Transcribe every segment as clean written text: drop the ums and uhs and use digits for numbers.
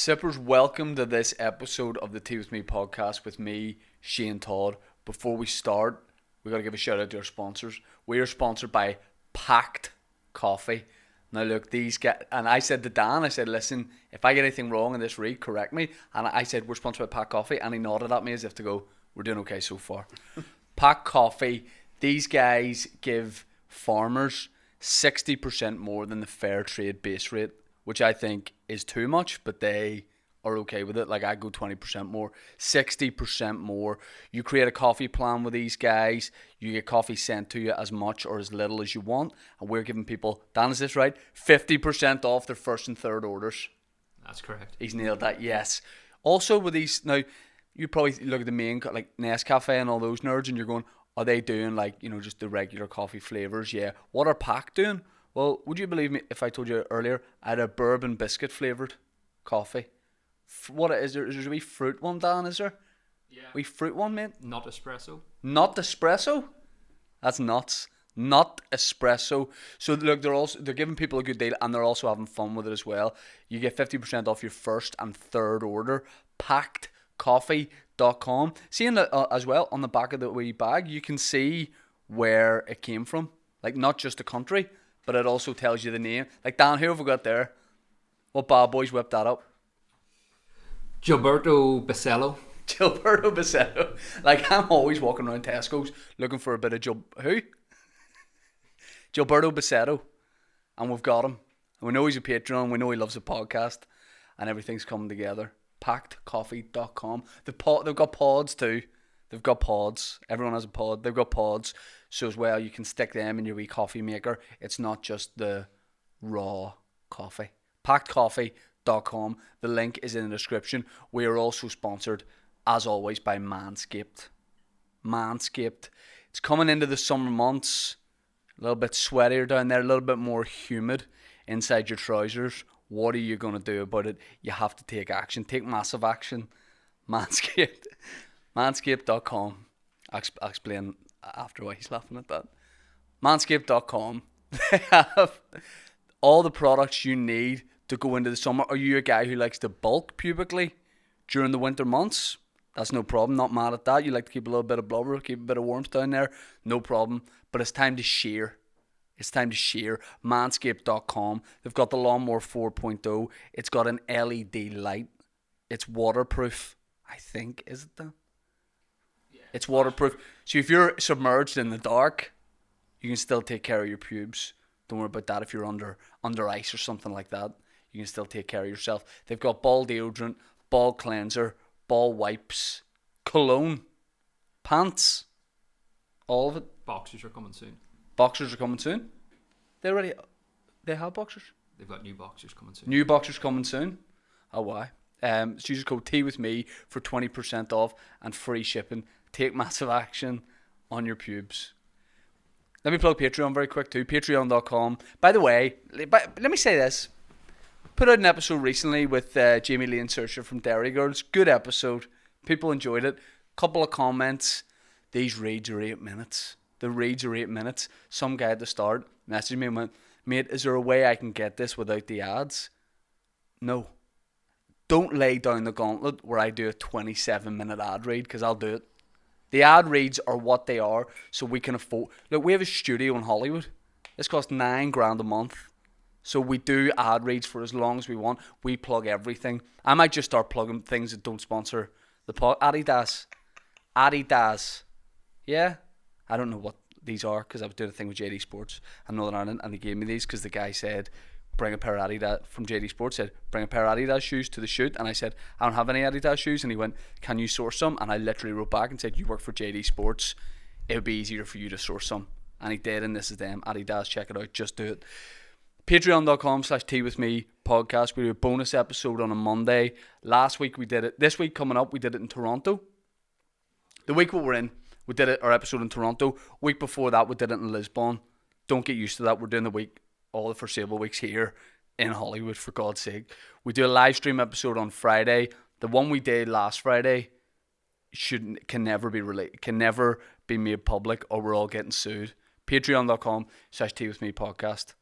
Sippers, welcome to this episode of the Tea With Me podcast with me, Shane Todd. Before we start, we got to give a shout out to our sponsors. We are sponsored by Packed Coffee. Now look, these guys, and I said to Dan, I said, listen, if I get anything wrong in this read, correct me. And I said, we're sponsored by Packed Coffee, and he nodded at me as if to go, we're doing okay so far. Packed Coffee, these guys give farmers 60% more than the fair trade base rate, which I think is too much, but they are okay with it. Like, I go 20% more, 60% more. You create a coffee plan with these guys, you get coffee sent to you as much or as little as you want, and we're giving people, Dan, is this right? 50% off their first and third orders. That's correct. He's nailed that, yes. Also with these, now, you probably look at the main, like Nescafe and all those nerds, and you're going, are they doing like, you know, just the regular coffee flavours? Yeah. What are Pack doing? Well, would you believe me if I told you earlier I had a bourbon biscuit flavoured coffee? What is there? Is there a wee fruit one, Dan, is there? Yeah. Wee fruit one, mate? Not espresso. Not espresso? That's nuts. Not espresso. So look, they're giving people a good deal, and they're also having fun with it as well. You get 50% off your first and third order. PackedCoffee.com. Seeing as well on the back of the wee bag, you can see where it came from. Like, not just the country, but it also tells you the name. Like, Dan, who have we got there? What bad boys whipped that up? Gilberto Basello. Gilberto Basello. Like, I'm always walking around Tesco's looking for a bit of who? Gilberto Basello. And we've got him. And we know he's a Patreon. We know he loves a podcast. And everything's coming together. PackedCoffee.com. They've got pods too. They've got pods. Everyone has a pod. They've got pods. So as well, you can stick them in your wee coffee maker. It's not just the raw coffee. PackedCoffee.com. The link is in the description. We are also sponsored, as always, by Manscaped. Manscaped. It's coming into the summer months. A little bit sweatier down there. A little bit more humid inside your trousers. What are you going to do about it? You have to take action. Take massive action. Manscaped. Manscaped.com. I'll explain after why he's laughing at that. Manscaped.com. They have all the products you need to go into the summer. Are you a guy who likes to bulk pubically during the winter months? That's no problem. Not mad at that. You like to keep a little bit of blubber, keep a bit of warmth down there. No problem. But it's time to shear. It's time to shear. Manscaped.com. They've got the Lawnmower 4.0. It's got an LED light. It's waterproof, I think. Is it that? Yeah, it's waterproof. So if you're submerged in the dark, you can still take care of your pubes. Don't worry about that if you're under ice or something like that. You can still take care of yourself. They've got ball deodorant, ball cleanser, ball wipes, cologne, pants, all of it. Boxers are coming soon. Boxers are coming soon? They have boxers? They've got new boxers coming soon. New boxers coming soon? Oh, why? So use code Tea With Me for 20% off and free shipping. Take massive action on your pubes. Let me plug Patreon very quick too. Patreon.com. By the way, let me say this. Put out an episode recently with Jamie Lee and Saoirse from Dairy Girls. Good episode. People enjoyed it. Couple of comments. These reads are 8 minutes. The reads are 8 minutes. Some guy at the start messaged me and went, mate, is there a way I can get this without the ads? No. Don't lay down the gauntlet where I do a 27-minute ad read, because I'll do it. The ad reads are what they are, so we can afford. Look, we have a studio in Hollywood. This costs $9,000 a month. So we do ad reads for as long as we want. We plug everything. I might just start plugging things that don't sponsor the pod. Adidas. Yeah? I don't know what these are, because I was doing a thing with JD Sports and Northern Ireland, and they gave me these because the guy said, bring a pair of Adidas, from JD Sports said, bring a pair of Adidas shoes to the shoot. And I said, I don't have any Adidas shoes. And he went, can you source some? And I literally wrote back and said, you work for JD Sports, it would be easier for you to source some. And he did, and this is them. Adidas, check it out, just do it. Patreon.com/teawithmepodcast. We do a bonus episode on a Monday. Last week we did it. This week coming up, we did it in Toronto. The week we're in, we did our episode in Toronto. Week before that, we did it in Lisbon. Don't get used to that. We're doing the week, all the foreseeable weeks here in Hollywood, for God's sake. We do a live stream episode on Friday. The one we did last Friday can never be made public, or we're all getting sued. Patreon.com/teawithmepodcast.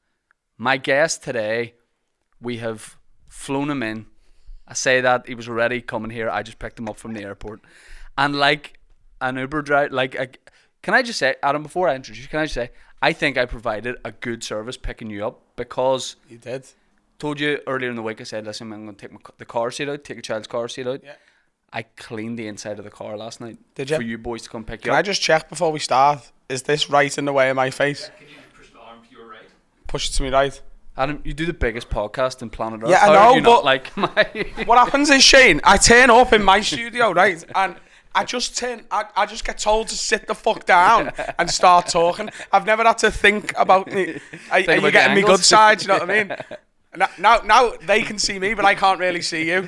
My guest today, we have flown him in I say that he was already coming here. I just picked him up from the airport, and like an Uber driver, can I just say, Adam, before I introduce you, can I just say, I think I provided a good service picking you up because You did. told you earlier in the week. I said, listen, I'm going to take the car seat out, take a child's car seat out. Yeah. I cleaned the inside of the car last night. Did you? For you boys to come pick you Can I up. just check before we start? Is this right in the way of my face? Can you push the arm to your right? Push it to me right. Adam, you do the biggest podcast in planet Earth. Yeah, I How know, do you not but- like my... What happens is, Shane, I turn up in my studio, right, and I just get told to sit the fuck down and start talking. I've never had to think about me. Are you about getting the me good angles. side? You know what I mean? Now they can see me, but I can't really see you.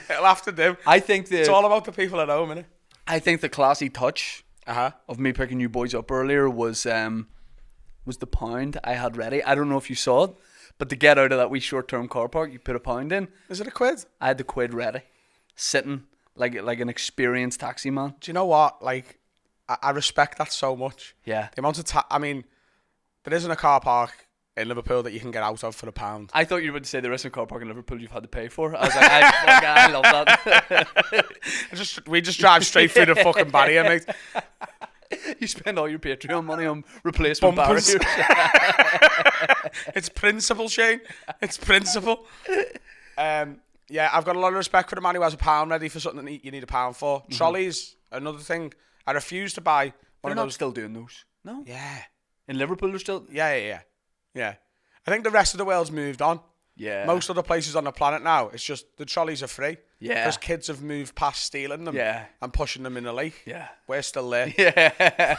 It'll have to do. I think It's all about the people at home, innit? I think the classy touch Uh-huh. of me picking you boys up earlier was the pound I had ready. I don't know if you saw it, but to get out of that wee short-term car park, you put a pound in. Is it a quid? I had the quid ready, sitting like an experienced taxi man. Do you know what? Like, I respect that so much. Yeah. The amount of I mean, there isn't a car park in Liverpool that you can get out of for £1. I thought you were about to say there is a car park in Liverpool you've had to pay for. I was like, I love that. We just drive straight through the fucking barrier, mate. You spend all your Patreon money on replacement Bumpers. barriers. It's principle, Shane. It's principle. Yeah, I've got a lot of respect for the man who has £1 ready for something that you need £1 for. Trolleys, another thing. I refuse to buy one They're of not those. still doing those. No. Yeah. In Liverpool, they're still. Yeah. I think the rest of the world's moved on. Yeah. Most other places on the planet now, it's just the trolleys are free. Yeah. Because kids have moved past stealing them. Yeah. And pushing them in the lake. Yeah. We're still there. Yeah.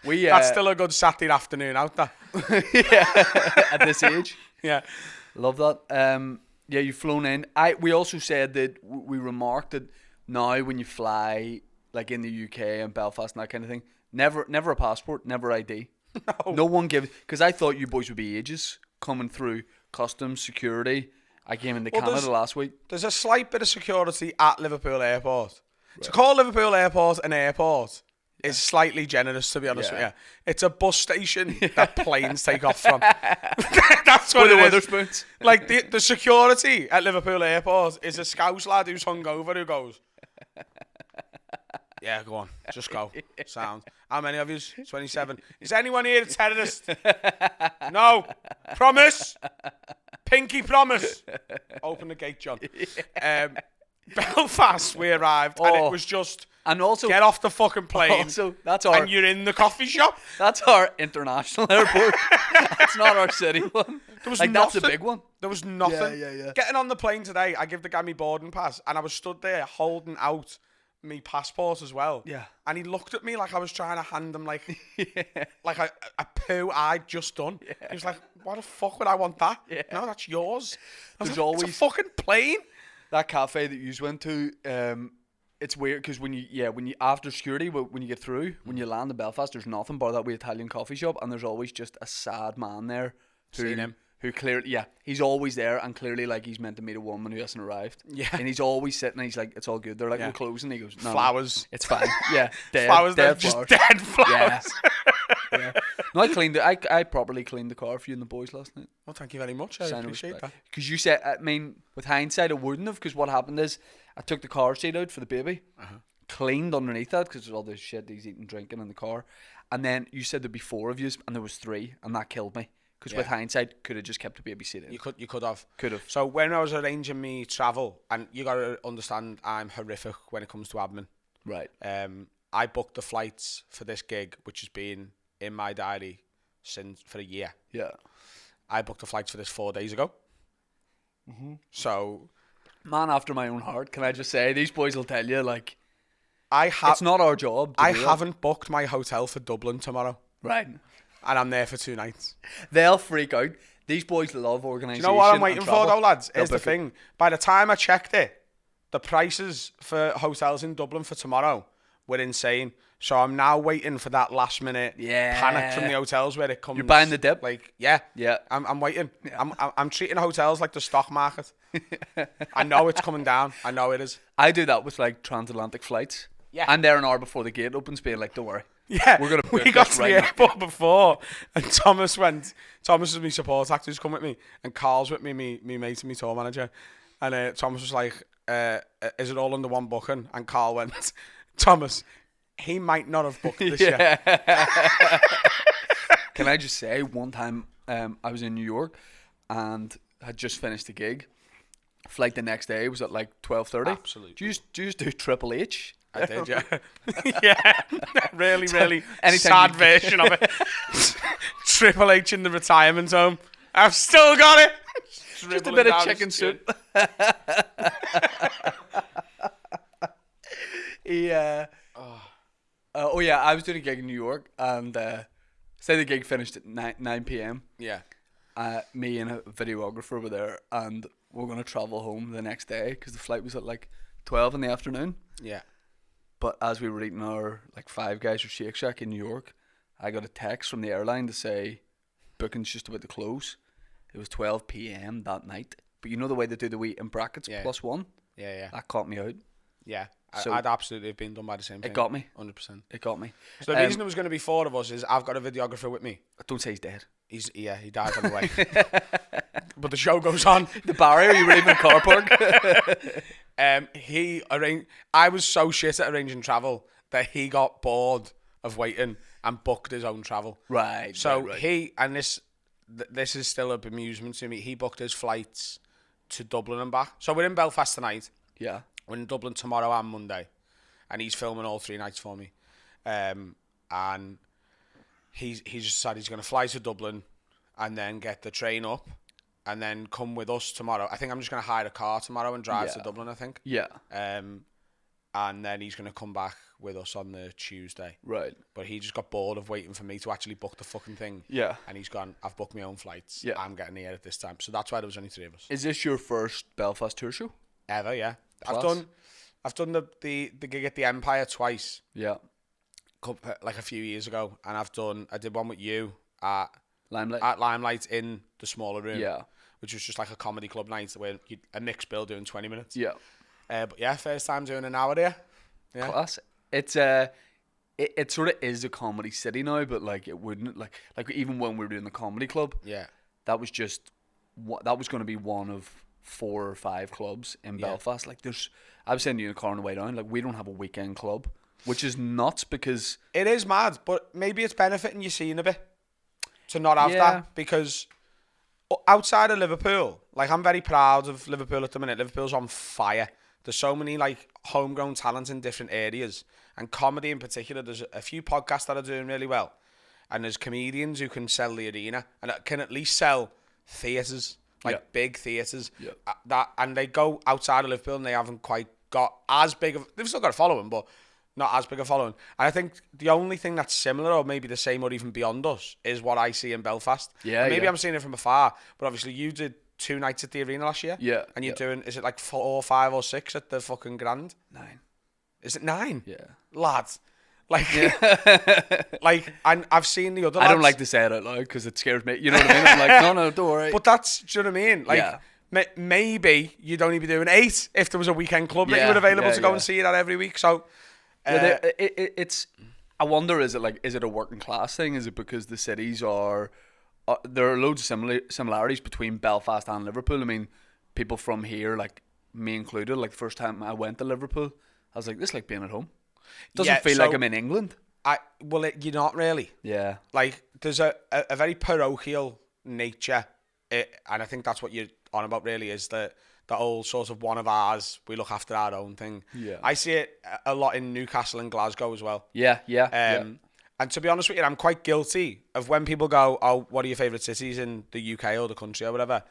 We. That's still a good Saturday afternoon out there. At this age. Yeah. Love that. Yeah, you've flown in. We also said that we remarked that now when you fly, like in the UK and Belfast and that kind of thing, never a passport, never ID. No one gives, because I thought you boys would be ages coming through customs, security. I came into Canada last week. There's a slight bit of security at Liverpool Airport. Right. To call Liverpool Airport an airport is slightly generous, to be honest with you. It's a bus station that planes take off from. That's what it is. Witherspoons. Like, the security at Liverpool Airport is a Scouse lad who's hungover who goes, yeah, go on, just go. Sound. How many of you? 27. Is anyone here a terrorist? No. Promise? Pinky promise. Open the gate, John. Belfast, we arrived, and it was just, and also get off the fucking plane. Also, and you're in the coffee shop. That's our international airport. That's not our city one. There was like, nothing. that's a big one. There was nothing. Yeah. Getting on the plane today, I give the guy my boarding pass, and I was stood there holding out me passport as well. Yeah. And he looked at me like I was trying to hand him like a poo I'd just done. Yeah. He was like, "What the fuck would I want that? Yeah. No, that's yours." There's like, always it's a fucking plane. That cafe that you went to. It's weird because when you after security, when you get through, when you land in Belfast, there's nothing but that wee Italian coffee shop, and there's always just a sad man there. Seen him. Who clearly, he's always there, and clearly, like, he's meant to meet a woman who hasn't arrived. Yeah. And he's always sitting, and he's like, it's all good. They're like, we're closing. He goes, no, flowers. It's fine. Yeah. Dead, flowers. Dead Just flowers. dead flowers. Yeah. No, I cleaned it. I properly cleaned the car for you and the boys last night. Well, thank you very much. I appreciate that. Because you said, I mean, with hindsight, I wouldn't have, because what happened is, I took the car seat out for the baby, cleaned underneath that, because there's all this shit he's eating, drinking in the car. And then you said there'd be 4 of you, and there was 3, and that killed me. Because with hindsight, could have just kept the baby seat in. You could have. Could have. So when I was arranging me travel, and you got to understand, I'm horrific when it comes to admin. Right. I booked the flights for this gig, which has been in my diary for a year. Yeah. I booked the flights for this 4 days ago. So, man after my own heart, can I just say, these boys will tell you, like, it's it's not our job. I haven't booked my hotel for Dublin tomorrow. Right. And I'm there for 2 nights. They'll freak out. These boys love organisation. Do you know what I'm waiting and for travel. though, lads? They'll Here's the book it. thing. By the time I checked it, the prices for hotels in Dublin for tomorrow were insane. So I'm now waiting for that last minute panic from the hotels where it comes. You're buying the dip? Like, yeah. Yeah. I'm waiting. I'm treating hotels like the stock market. I know it's coming down. I know it is. I do that with, like, transatlantic flights. Yeah. And they're an hour before the gate opens, being like, don't worry. Yeah, We're gonna we book got this to right the now. airport before, and Thomas is my support actor who's come with me, and Carl's with me, me mate and my tour manager, and Thomas was like, is it all under one booking? And Carl went, Thomas, he might not have booked this yet. Can I just say, one time I was in New York and had just finished the gig. Flight the next day was at like 12:30. Absolutely. Do you just do Triple H? I did, yeah. Yeah, really Anytime sad you- version of it. Triple H in the retirement home. I've still got it. Just a bit of chicken soup. Yeah. Oh yeah, I was doing a gig in New York, and say the gig finished at 9 p.m. Yeah. Me and a videographer were there, and we're gonna travel home the next day because the flight was at like 12 in the afternoon. Yeah. But as we were eating our like Five Guys or Shake Shack in New York, I got a text from the airline to say booking's just about to close. It was 12 p.m. that night. But you know the way they do the wee in brackets Yeah. +1? Yeah. That caught me out. Yeah. So- I'd absolutely have been done by the same thing. It got me. 100%. It got me. So the reason there was going to be 4 of us is I've got a videographer with me. Don't say he's dead. He died on the way. But the show goes on. The barrier, you were even in a car park. I was so shit at arranging travel that he got bored of waiting and booked his own travel. Right. So right. he, and this is still a bemusement to me, he booked his flights to Dublin and back. So we're in Belfast tonight. Yeah. We're in Dublin tomorrow and Monday. And he's filming all 3 nights for me. And he's just decided he's going to fly to Dublin and then get the train up and then come with us tomorrow. I think I'm just going to hire a car tomorrow and drive to Dublin, I think. Yeah. And then he's going to come back with us on the Tuesday. Right. But he just got bored of waiting for me to actually book the fucking thing. Yeah. And he's gone, I've booked my own flights. Yeah. I'm getting here at this time. So that's why there was only 3 of us. Is this your first Belfast tour show? Ever, yeah. Class. I've done the gig at the Empire twice, Yeah. like a few years ago, and I did one with you at Limelight. Limelight in the smaller room. Yeah. Which was just like a comedy club night where a mixed bill doing 20 minutes. Yeah. But yeah, first time doing an hour there. Yeah. Class. It's it sort of is a comedy city now, but like it wouldn't like even when we were doing the comedy club, Yeah. that was just that was going to be one of 4 or 5 clubs in Belfast. Like I was saying to you in the car on the way down, like we don't have a weekend club, which is nuts because It is mad, but maybe it's benefiting your scene a bit to not have Yeah. that, because outside of Liverpool, like I'm very proud of Liverpool at the minute. Liverpool's on fire. There's so many like homegrown talent in different areas, and comedy in particular. There's a few podcasts that are doing really well, and there's comedians who can sell the arena and can at least sell theatres, like big theatres. Yeah. And they go outside of Liverpool and they haven't quite got as big of. They've still got a following, but not as big a following. And I think the only thing that's similar, or maybe the same, or even beyond us, is what I see in Belfast. Yeah, And maybe yeah. I'm seeing it from afar, but obviously you did 2 nights at the arena last year. Yeah, And you're yeah. doing, is it like 4 or 5 or 6 at the fucking Grand? 9. Is it 9? Yeah. Lads. Like, like, and I've seen the other I don't lads. like to say it out loud because it scares me. You know what I mean? I'm like, no, don't worry. But that's, do you know what I mean? Like, Yeah. maybe you'd only be doing 8 if there was a weekend club that you Yeah, were available yeah, to go yeah. and see that every week. So, Yeah, it's. I wonder, is it a working class thing? Is it because the cities are? There are loads of similarities between Belfast and Liverpool. I mean, people from here, like me included, like the first time I went to Liverpool, I was like, this is like being at home. It doesn't Yeah, feel so- like I'm in England. you're not really. Yeah. Like, there's a very parochial nature, and I think that's what you're on about, really, is the old sort of one of ours, we look after our own thing. Yeah. I see it a lot in Newcastle and Glasgow as well. Yeah. Yeah. And to be honest with you, I'm quite guilty of when people go, oh, what are your favourite cities in the UK or the country or whatever.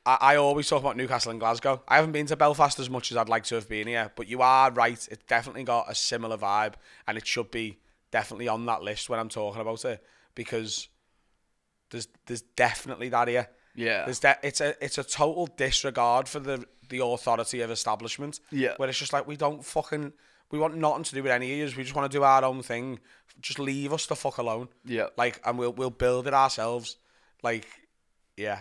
I always talk about Newcastle and Glasgow. I haven't been to Belfast as much as I'd like to have been here, but you are right. It's definitely got a similar vibe, and it should be definitely on that list when I'm talking about it, because there's definitely that here. Yeah. It's a total disregard for the authority of establishment. Yeah. Where it's just like, we want nothing to do with any of you. We just want to do our own thing. Just leave us the fuck alone. Yeah. Like, and we'll build it ourselves. Like, yeah,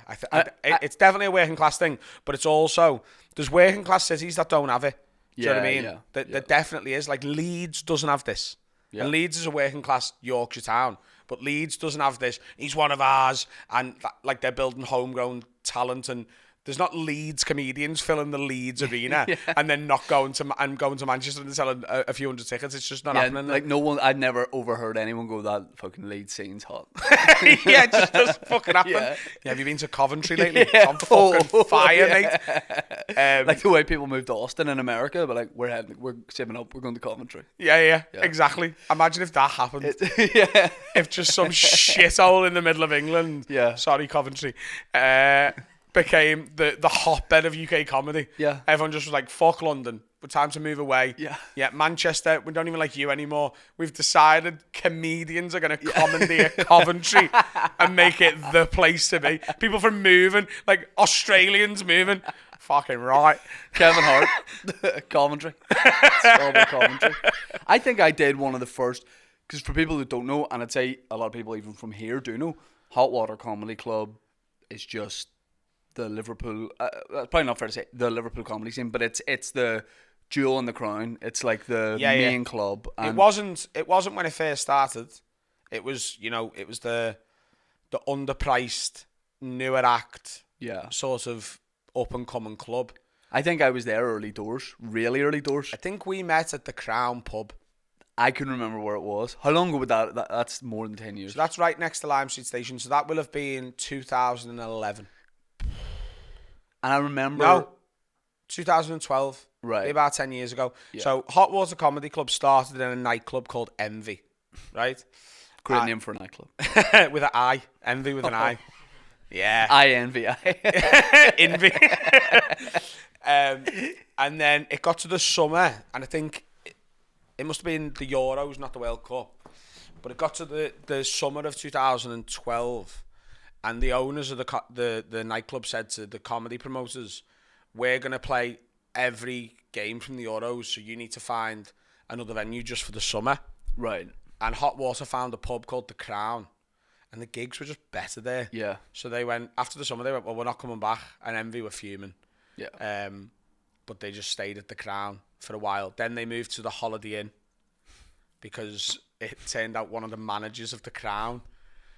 it's definitely a working class thing, but it's also, there's working class cities that don't have it. Do you know what I mean? Yeah. There definitely is. Like, Leeds doesn't have this. Yeah. And Leeds is a working class Yorkshire town, but Leeds doesn't have this. He's one of ours, and like they're building homegrown talent, and there's not Leeds comedians filling the Leeds arena and then not going to Manchester and selling a few hundred tickets. It's just not happening. Like no one, I'd never overheard anyone go, that fucking Leeds scene's hot. Yeah, it just doesn't fucking happen. Yeah. Have you been to Coventry lately? It's on fucking fire, mate. Like the way people moved to Austin in America, but like we're saving up, we're going to Coventry. Yeah, exactly. Imagine if that happened. Yeah. If just some shithole in the middle of England, sorry Coventry, became the hotbed of UK comedy. Yeah. Everyone just was like, fuck London, but time to move away. Yeah, Manchester, we don't even like you anymore. We've decided comedians are going to commandeer Coventry and make it the place to be. People from moving, like Australians moving. Fucking right. Kevin Hart, Coventry. It's all about Coventry. I think I did one of the first, because for people who don't know, and I'd say a lot of people even from here do know, Hot Water Comedy Club is just the Liverpool, probably not fair to say the Liverpool comedy scene, but it's the jewel in the crown. It's like the main club. And it wasn't when it first started. It was, it was the underpriced, newer act, sort of up and coming club. I think I was there early doors, really early doors. I think we met at the Crown pub. I couldn't remember where it was. How long ago would that's more than 10 years. So that's right next to Lime Street Station. So that will have been 2011. And I remember... No, 2012. Right. About 10 years ago. Yeah. So Hot Water Comedy Club started in a nightclub called Envy, right? Great name for a nightclub. With an I. Envy with an I. Yeah. I envy. Envy. And then it got to the summer, and I think it must have been the Euros, not the World Cup. But it got to the summer of 2012, and the owners of the nightclub said to the comedy promoters, we're going to play every game from the Euros, so you need to find another venue just for the summer. Right. And Hot Water found a pub called The Crown, and the gigs were just better there. Yeah. So they went, after the summer, they went, well, we're not coming back, and Envy were fuming. Yeah. But they just stayed at The Crown for a while. Then they moved to the Holiday Inn, because it turned out one of the managers of The Crown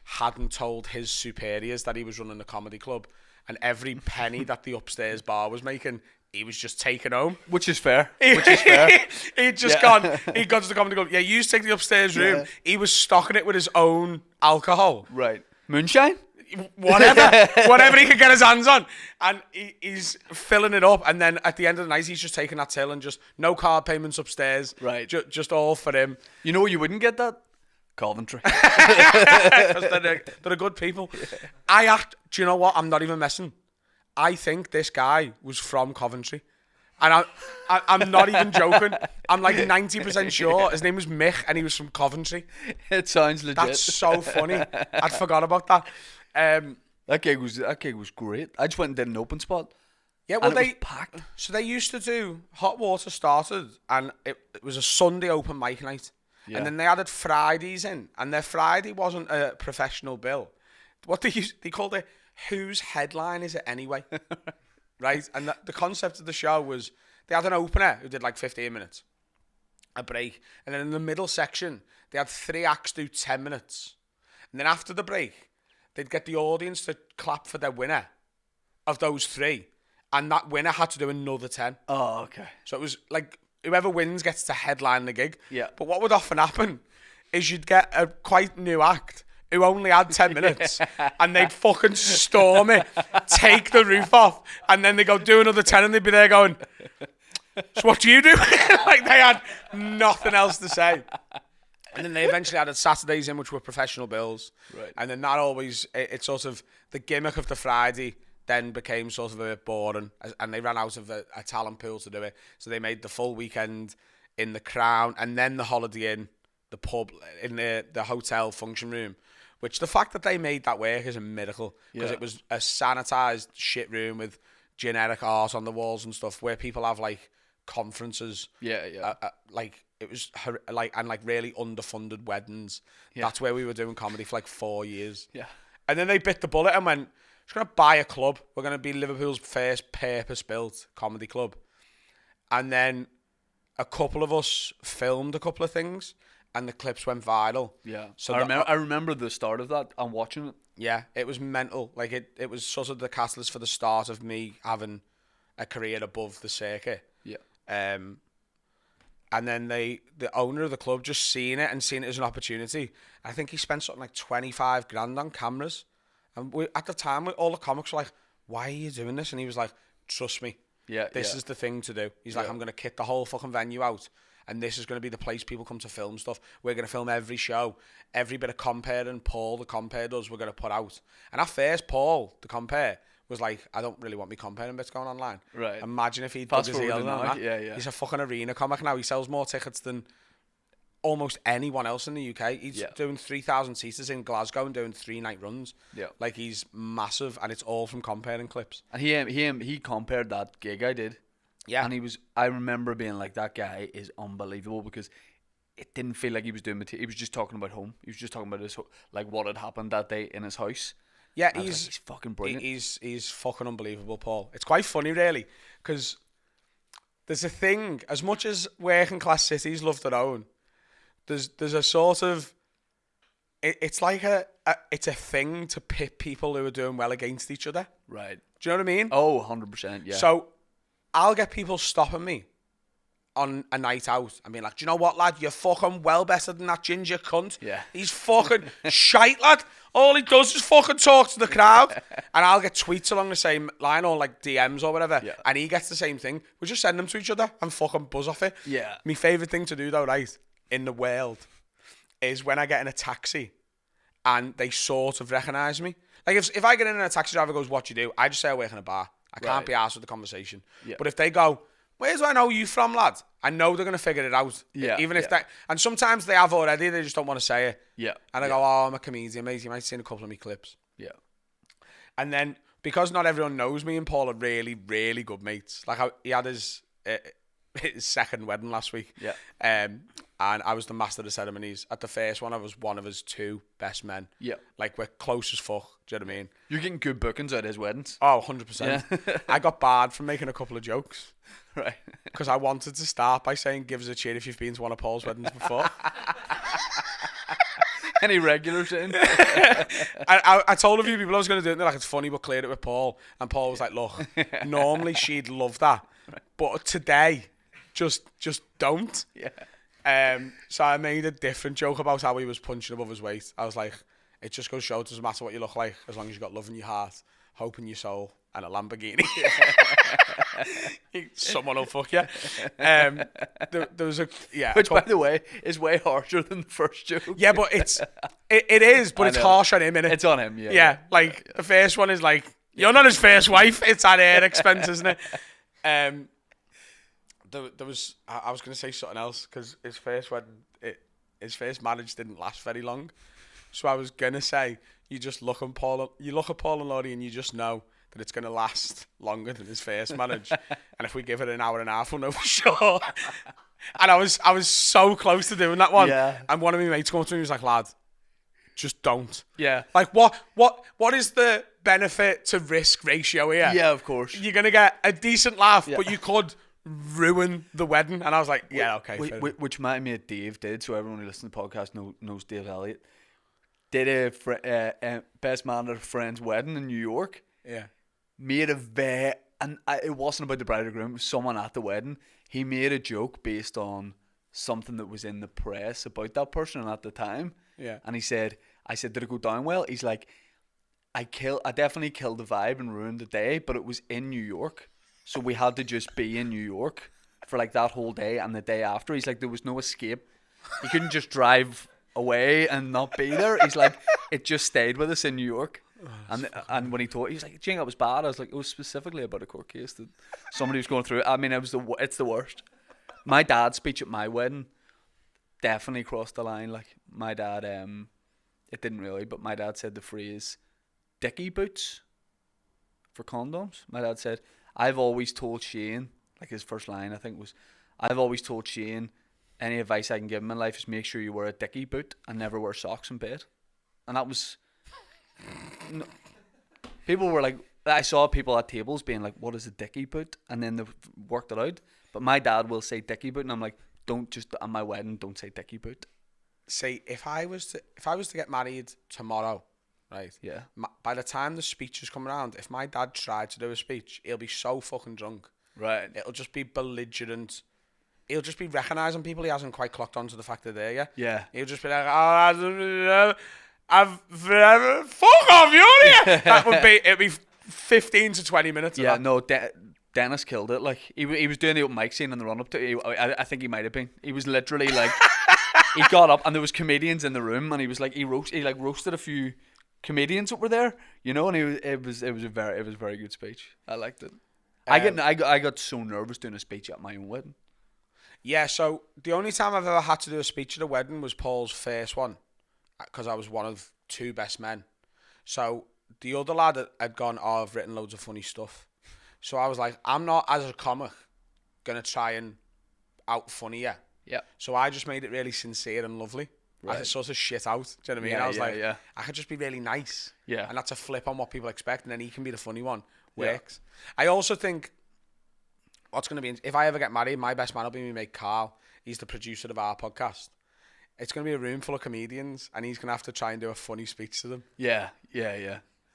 hadn't told his superiors that he was running a comedy club, and every penny that the upstairs bar was making, he was just taking home. Which is fair. He'd just he'd gone to the comedy club. Yeah, you take the upstairs room. Yeah. He was stocking it with his own alcohol. Right. Moonshine? Whatever he could get his hands on. And he's filling it up. And then at the end of the night, he's just taking that till and just no card payments upstairs. Right. Just all for him. You know you wouldn't get that? Coventry. Because they're good people. Do you know what? I'm not even messing. I think this guy was from Coventry. And I'm not even joking. I'm like 90% sure his name was Mick and he was from Coventry. It sounds legit. That's so funny. I'd forgot about that. That gig was great. I just went and did an open spot. Yeah, well, and it was packed. So they used to do Hot Water started, and it was a Sunday open mic night, and then they added Fridays in, and their Friday wasn't a professional bill. What they called it, whose headline is it anyway? Right, and the concept of the show was they had an opener who did like 15 minutes, a break, and then in the middle section they had 3 acts do 10 minutes, and then after the break they'd get the audience to clap for their winner of those 3, and that winner had to do another 10. Oh, okay. So it was like whoever wins gets to headline the gig. Yeah. But what would often happen is you'd get a quite new act who only had 10 minutes and they'd fucking storm it, take the roof off, and then they go do another 10 and they'd be there going, so what do you do? Like they had nothing else to say. And then they eventually added Saturdays in, which were professional bills. Right. And then that always, it's sort of the gimmick of the Friday then became sort of a bit boring, and they ran out of a talent pool to do it. So they made the full weekend in the Crown, and then the Holiday Inn, the pub, in the hotel function room, which the fact that they made that work is a miracle, because it was a sanitized shit room with generic art on the walls and stuff, where people have like conferences. Like it was like really underfunded weddings. That's where we were doing comedy for like 4 years. And then they bit the bullet and went, we're going to buy a club. We're going to be Liverpool's first purpose-built comedy club. And then a couple of us filmed a couple of things, and the clips went viral. Yeah. So I remember the start of that. I'm watching it. Yeah, it was mental. Like it was sort of the catalyst for the start of me having a career above the circuit. Yeah. And then the owner of the club just seen it as an opportunity. I think he spent something like 25 grand on cameras. And at the time, all the comics were like, why are you doing this? And he was like, trust me. Yeah. This is the thing to do. He's like, I'm going to kit the whole fucking venue out. And this is going to be the place people come to film stuff. We're going to film every show. Every bit of compare and Paul, the compare does, we're going to put out. And at first, Paul, the compare, was like, I don't really want me comparing bits going online. Right. Imagine if he'd dug his heels on that. Yeah. He's a fucking arena comic now. He sells more tickets than almost anyone else in the UK. He's doing 3,000 seaters in Glasgow and doing 3-night runs. Yeah. Like, he's massive, and it's all from comparing clips. And he compared that gig I did. Yeah. And I remember being like, that guy is unbelievable, because it didn't feel like he was doing material. He was just talking about home. He was just talking about like what had happened that day in his house. Yeah, he's fucking brilliant. He's fucking unbelievable, Paul. It's quite funny, really, because there's a thing, as much as working class cities love their own, there's a sort of, it's like it's a thing to pit people who are doing well against each other. Right. Do you know what I mean? Oh, 100%, yeah. So I'll get people stopping me on a night out and being like, do you know what, lad? You're fucking well better than that ginger cunt. Yeah. He's fucking shite, lad. All he does is fucking talk to the crowd. And I'll get tweets along the same line, or like DMs or whatever. Yeah. And he gets the same thing. We just send them to each other and fucking buzz off it. Yeah. My favourite thing to do, though, right, in the world, is when I get in a taxi and they sort of recognise me. Like, if I get in and a taxi driver goes, what you do? I just say I work in a bar. I can't be arsed with the conversation. Yeah. But if they go, where do I know you from, lad? I know they're going to figure it out. Yeah. Even if they... And sometimes they have already, they just don't want to say it. Yeah. And I go, oh, I'm a comedian, mate. You might have seen a couple of me clips. Yeah. And then, because not everyone knows me and Paul are really, really good mates. Like, he had his second wedding last week. Yeah. And I was the master of the ceremonies. At the first one, I was one of his two best men. Yeah. Like, we're close as fuck. Do you know what I mean? You're getting good bookings at his weddings. Oh, 100%. Yeah. I got barred from making a couple of jokes. Right. Because I wanted to start by saying, give us a cheer if you've been to one of Paul's weddings before. Any regulars in? I told a few people I was going to do it, and they're like, it's funny, but cleared it with Paul. And Paul was like, look, normally she'd love that. But today, just don't. Yeah. So I made a different joke about how he was punching above his weight. I was like, it just goes to show it doesn't matter what you look like, as long as you've got love in your heart, hope in your soul, and a Lamborghini. Someone will fuck you. There was a... Yeah. Which, by the way, is way harsher than the first joke. Yeah, but it is, but it's harsh on him, innit? It's on him, yeah. Yeah, like, the first one is like, you're not his first wife, it's at air expense, isn't it? There was... I was going to say something else, because his first marriage didn't last very long. So I was going to say, you look at Paul and Laurie and you just know that it's going to last longer than his first marriage. And if we give it an hour and a half, we'll know for sure. And I was so close to doing that one. Yeah. And one of my mates came up to me and was like, lad, just don't. Yeah. Like, what is the benefit to risk ratio here? Yeah, of course. You're going to get a decent laugh, but you could ruin the wedding. And I was like, yeah, okay. Which my mate Dave did, so everyone who listens to the podcast knows Dave Elliott. Did a best man at a friend's wedding in New York. Yeah. Made it wasn't about the bride or groom, it was someone at the wedding. He made a joke based on something that was in the press about that person at the time. Yeah. And I said, did it go down well? He's like, I definitely killed the vibe and ruined the day, but it was in New York. So we had to just be in New York for like that whole day and the day after. He's like, there was no escape. You couldn't just away and not be there. He's like, it just stayed with us in New York. And when he told, he was like, do you think that was bad? I was like, it was specifically about a court case that somebody was going through. I mean, it's the worst. My dad's speech at my wedding definitely crossed the line. Like, my dad, it didn't really, but my dad said the phrase dicky boots for condoms. My dad said, I've always told Shane, like his first line I think was, I've always told Shane, any advice I can give him in life is make sure you wear a dicky boot and never wear socks in bed. And that was... No, people were like, I saw people at tables being like, what is a dicky boot? And then they worked it out. But my dad will say dicky boot, and I'm like, don't just, at my wedding, don't say dicky boot. See, if I was to get married tomorrow, right? Yeah. By the time the speeches come around, if my dad tried to do a speech, he'll be so fucking drunk. Right. It'll just be belligerent. He'll just be recognising people he hasn't quite clocked onto the fact that they're yet. Yeah. He'll just be like, oh, I've forever, fuck off, you're here. That would be, it'd be 15 to 20 minutes. Yeah. Of that. No. Dennis killed it. Like he was doing the open mic scene in the run up to. I think he might have been. He was literally like, he got up and there was comedians in the room and he was like, he roasted a few comedians that were there, you know, and it was a very good speech. I liked it. I got so nervous doing a speech at my own wedding. Yeah, so the only time I've ever had to do a speech at a wedding was Paul's first one, because I was one of two best men. So the other lad had gone, oh, I've written loads of funny stuff. So I was like, I'm not, as a comic, going to try and out funny you. Yeah. So I just made it really sincere and lovely. Right. I sort of shit out. Do you know what I mean? Yeah, I was like, yeah. I could just be really nice. Yeah. And that's a flip on what people expect, and then he can be the funny one. Works. Yeah. I also think what's going to be, if I ever get married, my best man will be my mate Carl. He's the producer of our podcast. It's going to be a room full of comedians, and he's going to have to try and do a funny speech to them. Yeah.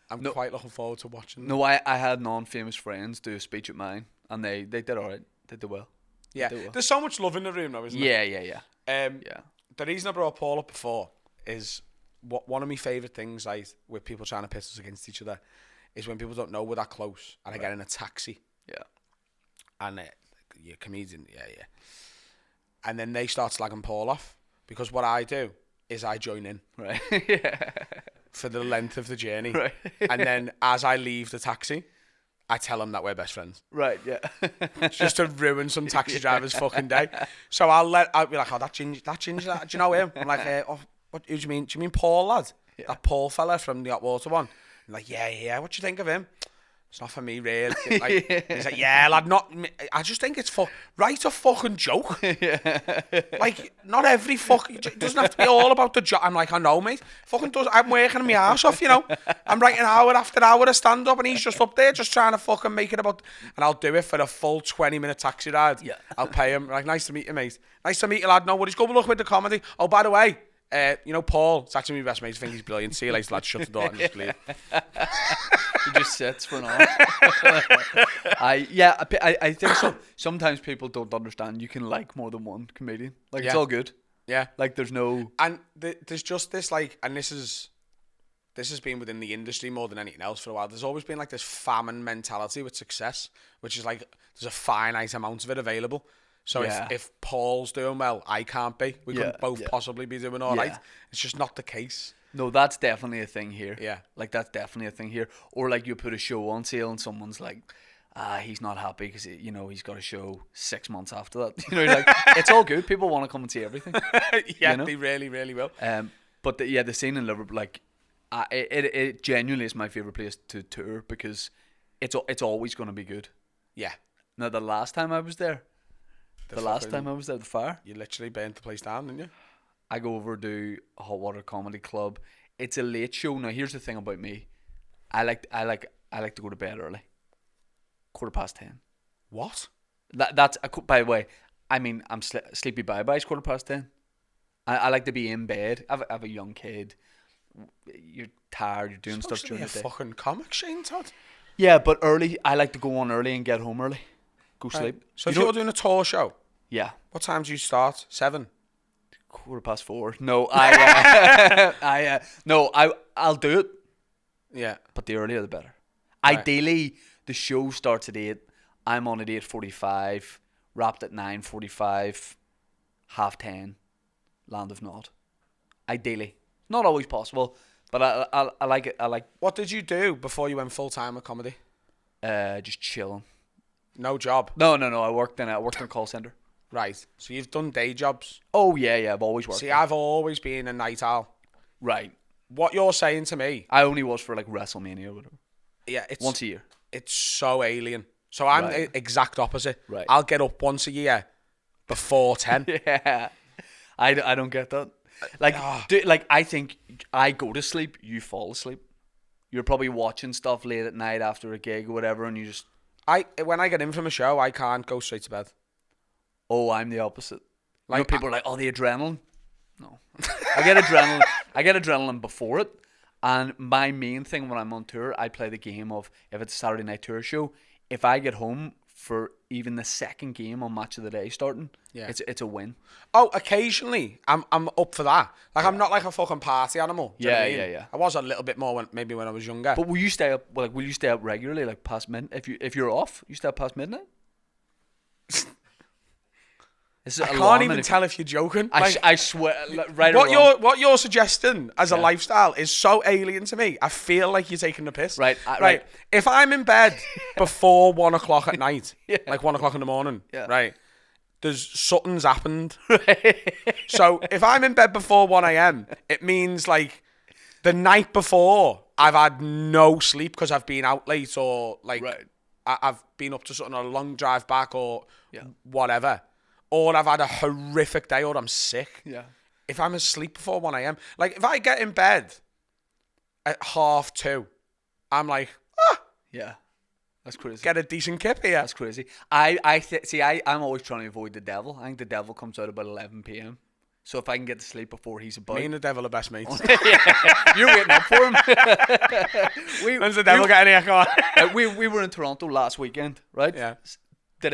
I'm quite looking forward to watching them. No, I had non-famous friends do a speech at mine, and they did all right. They did well. Yeah. There's so much love in the room though, isn't there? Yeah. Yeah. The reason I brought Paul up before is one of my favourite things, like, with people trying to piss us against each other, is when people don't know we're that close, and I get in a taxi. Yeah. And you're a comedian, yeah. And then they start slagging Paul off, because what I do is I join in. Right. Yeah. For the length of the journey. Right. And then as I leave the taxi, I tell them that we're best friends. Right, yeah. Just to ruin some taxi driver's fucking day. So I'll be like, oh, that ginger, do you know him? I'm like, oh, who do you mean? Do you mean Paul, lad? Yeah. That Paul fella from the hot water one? I'm like, yeah. What do you think of him? It's not for me, really. Like, he's like, yeah, lad, I just think it's write a fucking joke. Yeah. Like, not every fucking, it doesn't have to be all about the joke. I'm like, I know, mate. Fucking does. I'm working my ass off, you know. I'm writing hour after hour of stand up, and he's just up there just trying to fucking make it about, and I'll do it for a full 20-minute taxi ride. Yeah. I'll pay him. Like, nice to meet you, mate. Nice to meet you, lad. No worries. Go look with the comedy. Oh, by the way, you know, Paul, it's actually my best mate. I think he's brilliant. See you later, lad. Shut the door and just leave. He just sits for an hour. I think sometimes people don't understand you can like more than one comedian. Like, it's all good. Yeah. Like, there's no... And there's just this, like, and this has been within the industry more than anything else for a while. There's always been, like, this famine mentality with success, which is, like, there's a finite amount of it available. So if Paul's doing well, I can't be. We couldn't both possibly be doing all right. It's just not the case. No, that's definitely a thing here. Yeah. Like, that's definitely a thing here. Or, like, you put a show on sale and someone's like, he's not happy because, you know, he's got a show 6 months after that. You know, like, it's all good. People want to come and see everything. Yeah, you know? they really, really will. But the scene in Liverpool, like, it genuinely is my favourite place to tour because it's always going to be good. Yeah. Now, the last time I was there, the fire, you literally burnt the place down, didn't you? I go over to a hot water comedy club. It's a late show. Now, here's the thing about me. I like to go to bed early. 10:15. What? That's by the way. I mean, I'm sleepy bye-bye. It's 10:15. I like to be in bed. I have a young kid. You're tired. You're doing stuff during the day. A fucking comic, Shane Todd. Yeah, but early. I like to go on early and get home early. Go sleep. So if you're doing a tour show, yeah. What time do you start? 7. 4:15. No, I'll do it. Yeah. But the earlier the better. Right. Ideally, the show starts at 8. I'm on at 8:45. Wrapped at 9:45. 10:30. Land of Nod. Ideally, not always possible, but I like it. I like. What did you do before you went full time with comedy? Just chilling. No job. No. I worked in a call center. Right. So you've done day jobs. Oh yeah. I've always worked. See, I've always been a night owl. Right. What you're saying to me, I only was for like WrestleMania or whatever. Yeah, it's once a year. It's so alien. So I'm the exact opposite. Right. I'll get up once a year before 10. Yeah. I don't get that. Like, I think I go to sleep, you fall asleep. You're probably watching stuff late at night after a gig or whatever, and you just... When I get in from a show, I can't go straight to bed. Oh, I'm the opposite. Like, people are like, oh, the adrenaline. No. I get adrenaline before it. And my main thing when I'm on tour, I play the game of, if it's a Saturday night tour show, if I get home for even the second game on Match of the Day starting, it's a win. Oh, occasionally I'm up for that. Like I'm not like a fucking party animal. Do you know what I mean? Yeah. I was a little bit more maybe when I was younger. But will you stay up? Like, will you stay up regularly, like past midnight? If you're off, you stay up past midnight. I can't even tell if you're joking. I swear, right? What you're suggesting as a lifestyle is so alien to me. I feel like you're taking the piss. Right. If I'm in bed before 1 o'clock at night, like 1 o'clock in the morning, right? There's something's happened. So if I'm in bed before 1 a.m., it means like the night before I've had no sleep because I've been out late or like I've been up to something, a long drive back or whatever. Or I've had a horrific day, or I'm sick. Yeah. If I'm asleep before 1 a.m., like if I get in bed at 2:30, I'm like, yeah, that's crazy. Get a decent kip here. That's crazy. I'm always trying to avoid the devil. I think the devil comes out about 11 p.m. So if I can get to sleep before he's about, me and the devil are best mates. You're waiting up for him. When's the devil getting here? Come on. We were in Toronto last weekend, right? Yeah. Did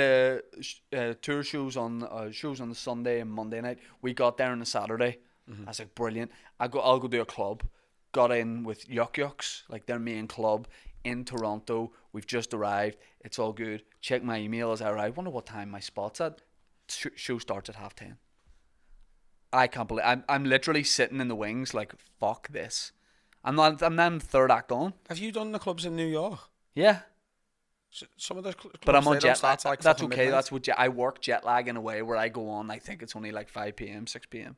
a tour shows on the Sunday and Monday night. We got there on the Saturday. I was like, brilliant. I'll go do a club. Got in with Yuck Yucks, like their main club in Toronto. We've just arrived. It's all good. Check my email as I arrive. Wonder what time my spot's at. Show starts at 10:30. I can't believe I'm literally sitting in the wings like, fuck this. I'm not in the third act on. Have you done the clubs in New York? Yeah. Some of the clubs, but I'm on jet lag. Like that's okay. midnight. That's what I work jet lag in a way where I go on. I think it's only like 5 p.m., 6 p.m.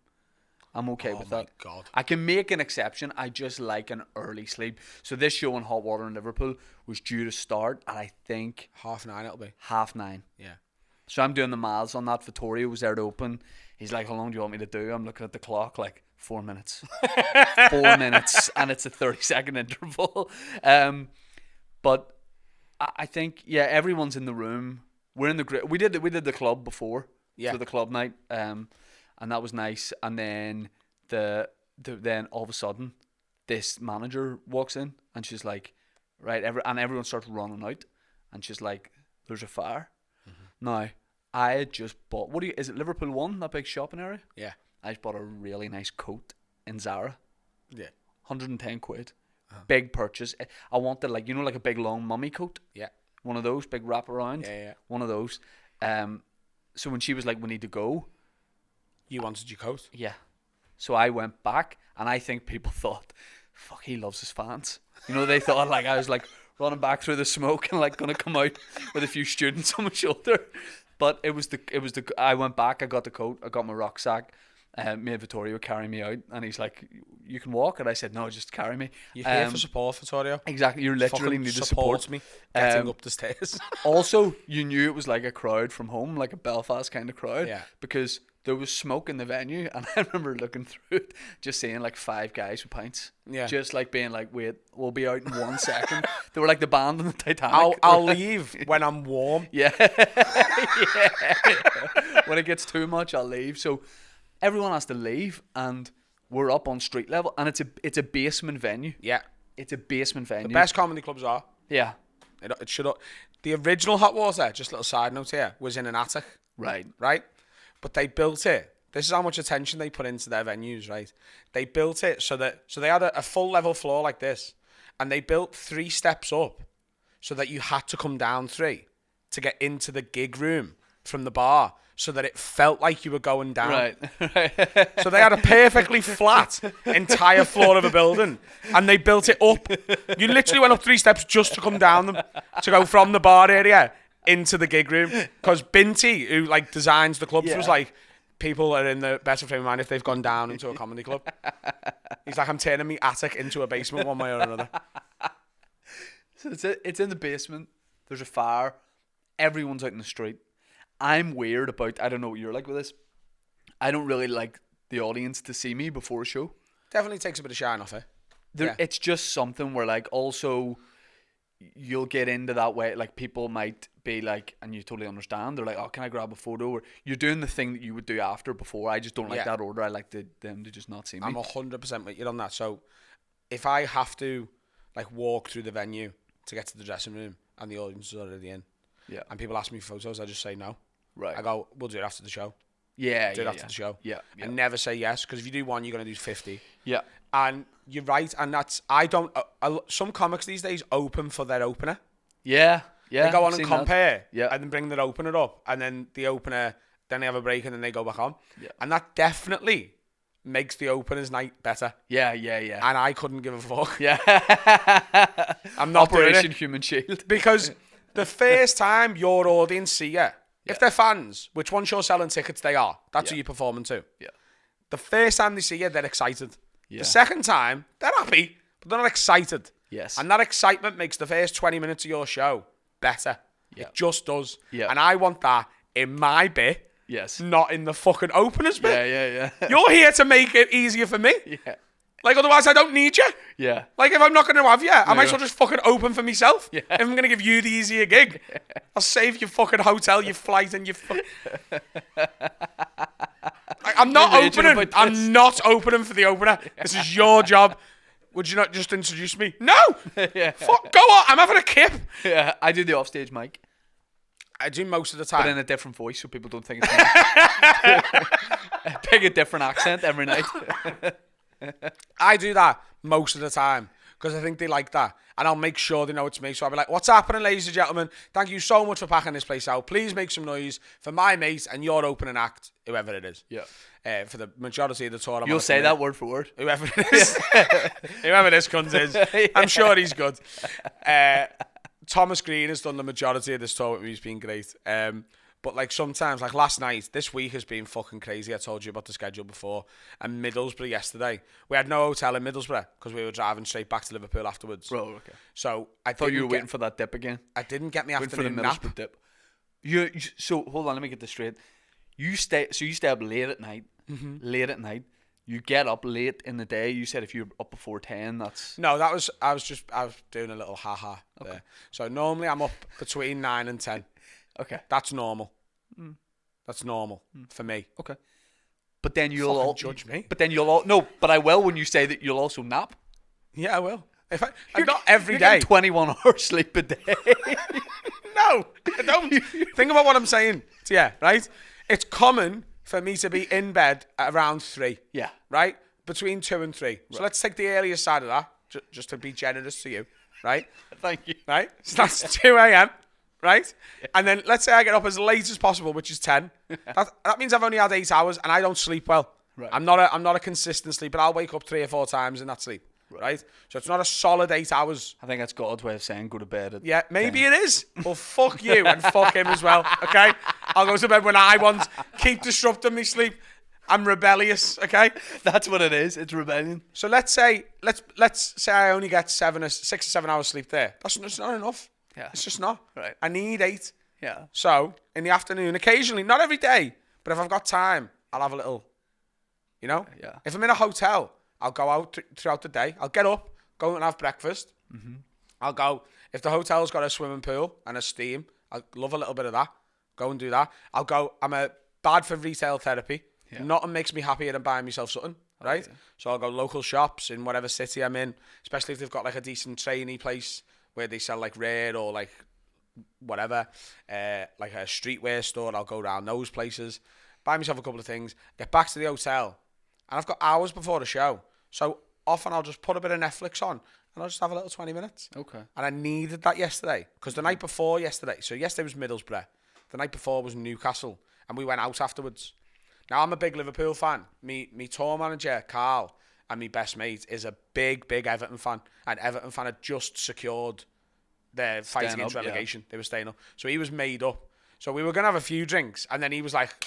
I'm okay with that. God. I can make an exception. I just like an early sleep. So this show in Hot Water in Liverpool was due to start at, I think, 9:30 it'll be. 9:30. Yeah. So I'm doing the miles on that. Vittorio was there to open. He's like, how long do you want me to do? I'm looking at the clock, like 4 minutes. 4 minutes, and it's a 30-second interval. But I think, everyone's in the room. We're in the we did the club before, so the club night, and that was nice. And then then all of a sudden, this manager walks in, and she's like, right, everyone starts running out, and she's like, there's a fire. Now, I had just bought, is it Liverpool 1, that big shopping area? Yeah. I just bought a really nice coat in Zara. Yeah. 110 quid. Big purchase. I wanted like a big long mummy coat. Yeah. One of those big wrap around. Yeah. One of those. So when she was like, we need to go. You wanted your coat? Yeah. So I went back, and I think people thought, fuck, he loves his fans. They thought like I was like running back through the smoke and like gonna come out with a few students on my shoulder. But it was I went back, I got the coat, I got my rucksack. Me and Vittorio carry me out, and he's like, you can walk, and I said, no, just carry me. You're here for support, Vittorio. Exactly, you literally need to support me getting up the stairs. Also, you knew it was like a crowd from home, like a Belfast kind of crowd, because there was smoke in the venue, and I remember looking through it, just seeing like 5 guys with pints, just like being like, wait, we'll be out in 1 second. They were like the band on the Titanic. I'll leave when I'm warm. Yeah. When it gets too much, I'll leave. So everyone has to leave, and we're up on street level, and it's a basement venue. Yeah. It's a basement venue. The best comedy clubs are. Yeah. It should. The original Hot Water, just a little side note here, was in an attic. Right. But they built it. This is how much attention they put into their venues, right? They built it so they had a full level floor like this, and they built 3 steps up so that you had to come down 3 to get into the gig room from the bar, so that it felt like you were going down. Right. So they had a perfectly flat entire floor of a building, and they built it up. You literally went up 3 steps just to come down them, to go from the bar area into the gig room. Because Binty, who like designs the clubs, was like, people are in the better frame of mind if they've gone down into a comedy club. He's like, I'm turning me attic into a basement one way or another. So it's in the basement. There's a fire. Everyone's out in the street. I'm weird about, I don't know what you're like with this, I don't really like the audience to see me before a show. Definitely takes a bit of shine off it. It's just something where like, also, you'll get into that way. Like people might be like, and you totally understand. They're like, "Oh, can I grab a photo?" Or you're doing the thing that you would do after before. I just don't like that order. I like them to just not see me. I'm 100% with you on that. So if I have to like walk through the venue to get to the dressing room and the audience is already in, and people ask me for photos, I just say no. Right. I go, we'll do it after the show. Yeah, Do it after the show. Yeah. I never say yes, because if you do one, you're going to do 50. Yeah. And you're right, and that's, I don't, some comics these days open for their opener. Yeah. Yeah. They go on and compare, Yeah. and then bring their opener up, and then the opener, then they have a break, and then they go back on. Yeah. And that definitely makes the opener's night better. Yeah. And I couldn't give a fuck. Yeah. I'm not doing Operation it. Human Shield. Because the first time your audience see you, if they're fans, which once you're selling tickets, they are. That's who you're performing to. Yeah. The first time they see you, they're excited. Yeah. The second time, they're happy, but they're not excited. Yes. And that excitement makes the first 20 minutes of your show better. Yeah. It just does. Yeah. And I want that in my bit, Yes. not in the fucking openers bit. Yeah. You're here to make it easier for me. Yeah. Like, otherwise I don't need you. Yeah. Like, if I'm not going to have you, I might as well just fucking open for myself. Yeah. If I'm going to give you the easier gig, I'll save your fucking hotel, your flight, and your... I'm not opening. I'm not opening for the opener. This is your job. Would you not just introduce me? No! Yeah. Fuck, go on. I'm having a kip. Yeah. I do the offstage mic, I do most of the time. but in a different voice so people don't think it's me. Pick a different accent every night. I do that most of the time because I think they like that, and I'll make sure they know it's me. So I'll be like, "What's happening, ladies and gentlemen? Thank you so much for packing this place out. Please make some noise for my mate and your opening act, whoever it is." Yeah. For the majority of the tour, You'll say that word for word. Whoever it is, whoever this cunt is, I'm sure he's good. Thomas Green has done the majority of this tour with me. He's been great. But like sometimes, like last night, this week has been fucking crazy. I told you about the schedule before. And Middlesbrough yesterday, we had no hotel in Middlesbrough because we were driving straight back to Liverpool afterwards. Bro, okay. So I Thought you were waiting for that dip again. I didn't get me Waiting for the afternoon nap. Middlesbrough dip. So hold on, let me get this straight. You stay up late at night. Mm-hmm. Late at night. You get up late in the day. You said if you're up before 10, that's... No, I was doing a little haha there. So normally I'm up between 9 and 10. Okay. That's normal. That's normal for me. Okay. But then you'll Fucking all judge me. But then you'll all... No, but I will when you say that you'll also nap. Yeah, I will. If I'm not every You're day. getting 21 hours sleep a day. No, I don't. Think about what I'm saying. Yeah, right? It's common for me to be in bed at around 3. Yeah. Right? Between 2 and 3. So let's take the earliest side of that, just to be generous to you. Right? Thank you. Right? So that's 2 a.m. Right? And then let's say I get up as late as possible, which is 10. That means I've only had 8 hours and I don't sleep well. Right. I'm not a consistent sleeper. I'll wake up 3 or 4 times in that sleep. Right? So it's not a solid 8 hours. I think that's God's way of saying go to bed at Yeah, maybe 10. it is. Well, fuck you and fuck him as well, okay? I'll go to bed when I want. Keep disrupting me sleep. I'm rebellious, okay? That's what it is. It's rebellion. So let's say I only get 6 or 7 hours sleep there. That's not enough. Yeah. It's just not. Right. I need 8. Yeah. So in the afternoon, occasionally, not every day, but if I've got time, I'll have a little, Yeah. If I'm in a hotel, I'll go out throughout the day. I'll get up, go and have breakfast. Mm-hmm. I'll go, if the hotel's got a swimming pool and a steam, I love a little bit of that. Go and do that. I'll go, bad for retail therapy. Yeah. Nothing makes me happier than buying myself something, right? Okay. So I'll go local shops in whatever city I'm in, especially if they've got like a decent trainee place where they sell like Red or like whatever, like a streetwear store. I'll go around those places, buy myself a couple of things, get back to the hotel, and I've got hours before the show. So often I'll just put a bit of Netflix on and I'll just have a little 20 minutes. Okay. And I needed that yesterday because the night before yesterday, so yesterday was Middlesbrough, the night before was Newcastle, and we went out afterwards. Now I'm a big Liverpool fan. Me tour manager, Carl, and my best mate is a big Everton fan. And Everton fan had just secured their fight against relegation. They were staying up. So he was made up. So we were going to have a few drinks. And then he was like,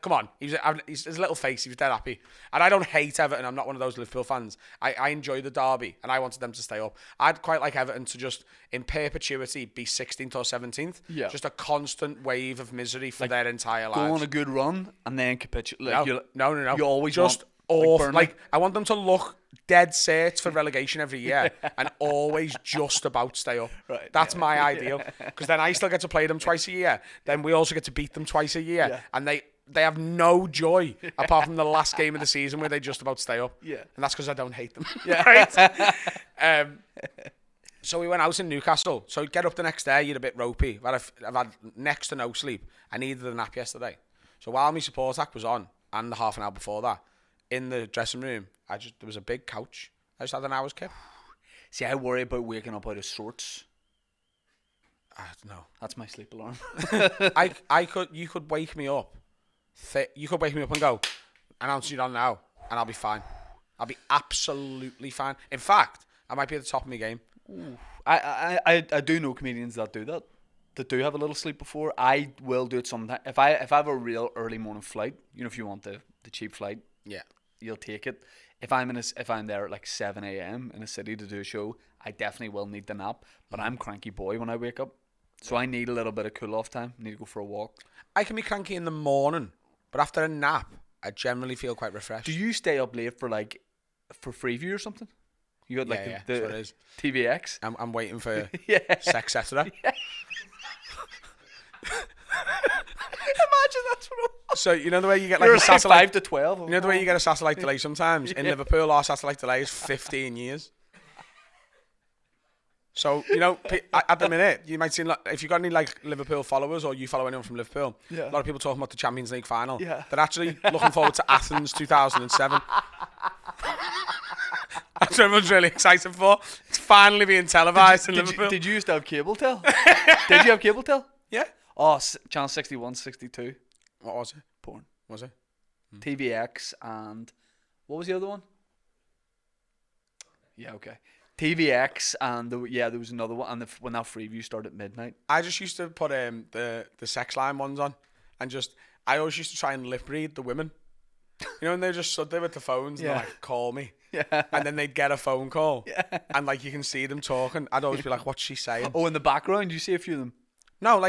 come on. His little face, he was dead happy. And I don't hate Everton. I'm not one of those Liverpool fans. I enjoy the derby. And I wanted them to stay up. I'd quite like Everton to just, in perpetuity, be 16th or 17th. Yeah. Just a constant wave of misery for their entire lives. Go on a good run and then capitulate. No. You always just want, awful. Burnley. Like, I want them to look dead set for relegation every year and always just about stay up. Right, That's my ideal. Because then I still get to play them twice a year. Then we also get to beat them twice a year. Yeah. And they have no joy apart from the last game of the season where they just about stay up. Yeah. And that's because I don't hate them. Yeah. Right? So we went out in Newcastle. So get up the next day, you're a bit ropey. I've had next to no sleep. I needed a nap yesterday. So while my support act was on, and the half an hour before that, in the dressing room, there was a big couch. I just had an hour's kip. See, I worry about waking up out of sorts. I don't know. That's my sleep alarm. You could wake me up. You could wake me up and go, announce it on now, and I'll be fine. I'll be absolutely fine. In fact, I might be at the top of my game. Ooh. I do know comedians that do that. That do have a little sleep before. I will do it sometime. If I have a real early morning flight, if you want the cheap flight, yeah, you'll take it. If I'm there at like 7 a.m. in a city to do a show, I definitely will need the nap. But I'm cranky boy when I wake up, so I need a little bit of cool off time. I need to go for a walk. I can be cranky in the morning, but after a nap, I generally feel quite refreshed. Do you stay up late for Freeview or something? You got that's what it is. TVX. I'm waiting for Yeah. Sex Saturday. Yeah. Imagine that's what. So you know the way you get You're a satellite 5 to 12. You know the way you get a satellite delay sometimes? In Liverpool, our satellite delay is 15 years. So, at the minute, you might see, if you've got any Liverpool followers or you follow anyone from Liverpool, Yeah. a lot of people talking about the Champions League final. Yeah. They're actually looking forward to Athens 2007. That's what everyone's really excited for. It's finally being televised in Liverpool. Did you used to have cable tel? Did you have cable tel? Yeah. Oh, channel 61, 62. What was it? Porn. Was it? TVX and what was the other one? Yeah, okay. TVX and there was another one, and when that Freeview started at midnight. I just used to put the sex line ones on, and I always used to try and lip read the women. And they just stood there with the phones and they're like, call me. Yeah. And then they'd get a phone call. Yeah. And you can see them talking. I'd always be like, what's she saying? Oh, in the background, you see a few of them. No,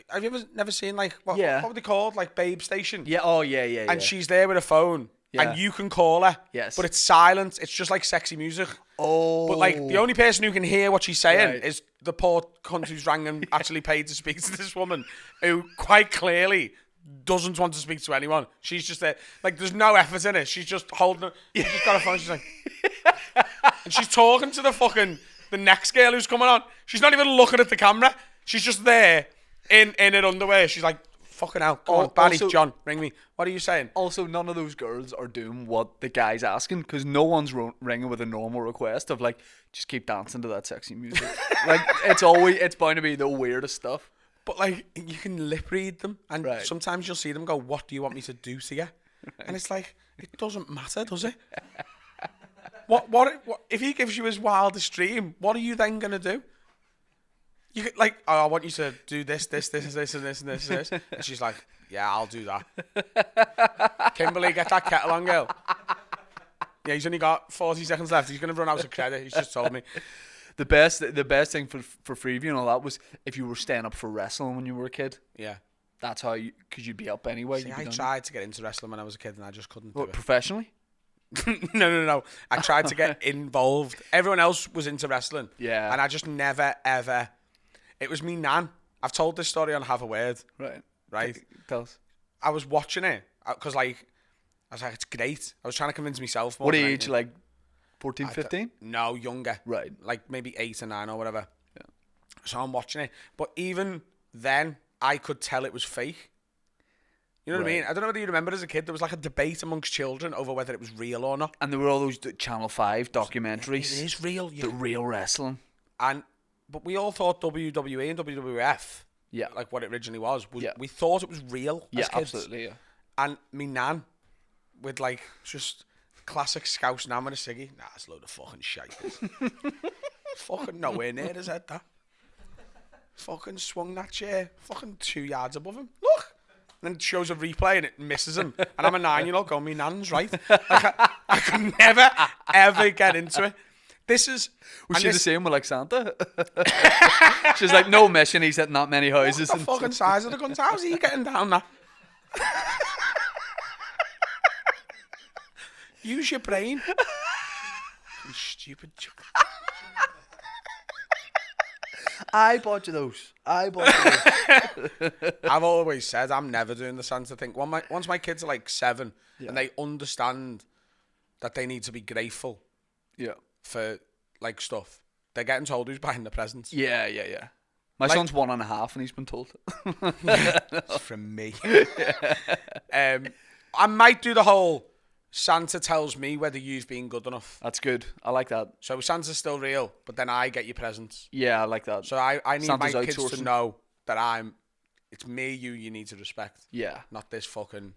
have you never seen what were they called? Babe Station? Yeah, oh yeah. And she's there with a phone. Yeah. And you can call her. Yes. But it's silent. It's just sexy music. Oh. But the only person who can hear what she's saying Right. is the poor cunt who's rang and actually paid to speak to this woman who quite clearly doesn't want to speak to anyone. She's just there. There's no effort in it. She's just holding it. She's just got a phone. She's like... and she's talking to the next girl who's coming on. She's not even looking at the camera. She's just there in her underwear. She's like, fucking hell. Come on, Barry, John, ring me. What are you saying? Also, none of those girls are doing what the guy's asking, because no one's ringing with a normal request of just keep dancing to that sexy music. It's bound to be the weirdest stuff. But you can lip read them, and Right. sometimes you'll see them go, what do you want me to do to you? Right. And it's it doesn't matter, does it? What if he gives you his wildest dream, what are you then going to do? You could, I want you to do this, and this, and this, and this. And she's like, yeah, I'll do that. Kimberly, get that kettle on, girl. Yeah, he's only got 40 seconds left. He's going to run out of credit. He's just told me. The best thing for Freeview and all that was if you were staying up for wrestling when you were a kid. Yeah. That's how because you'd be up anyway. See, I tried to get into wrestling when I was a kid and I just couldn't do it. Professionally? No. I tried to get involved. Everyone else was into wrestling. Yeah. And I just never, ever... It was me nan. I've told this story on Have a Word. Right? Tell us. I was watching it because, I was like, it's great. I was trying to convince myself more. What age? 14, 15? No, younger. Right. Maybe 8 or 9 or whatever. Yeah. So I'm watching it. But even then, I could tell it was fake. You know what I mean? I don't know whether you remember as a kid, there was a debate amongst children over whether it was real or not. And there were all those Channel 5 documentaries. It is real. The real wrestling. But we all thought WWE and WWF, Yeah. what it originally was, Yeah. we thought it was real Yeah, as kids. absolutely, yeah. And me nan, with just classic Scouse nan with a ciggy, nah, it's a load of fucking shite. Fucking nowhere near his head, that. Fucking swung that chair, fucking 2 yards above him. Look! And then it shows a replay and it misses him. And I'm a 9-year-old going, me nan's right. I could never, ever get into it. Was she the same with Santa? She's like, no mission, he's hitting that many houses. What's the fucking size of the guns? How's he getting down there? Use your brain. stupid joke. I bought you those. I've always said I'm never doing the Santa thing. Once my kids are like 7 and they understand that they need to be grateful for like stuff, they're getting told who's buying the presents. Yeah. My son's 1.5 and he's been told. It's from me. I might do the whole Santa tells me whether you've been good enough. That's good. I like that. So Santa's still real, but then I get your presents. Yeah, I like that. So I need Santa's my kids outsourcing. to know that it's me you need to respect. Yeah. Not this fucking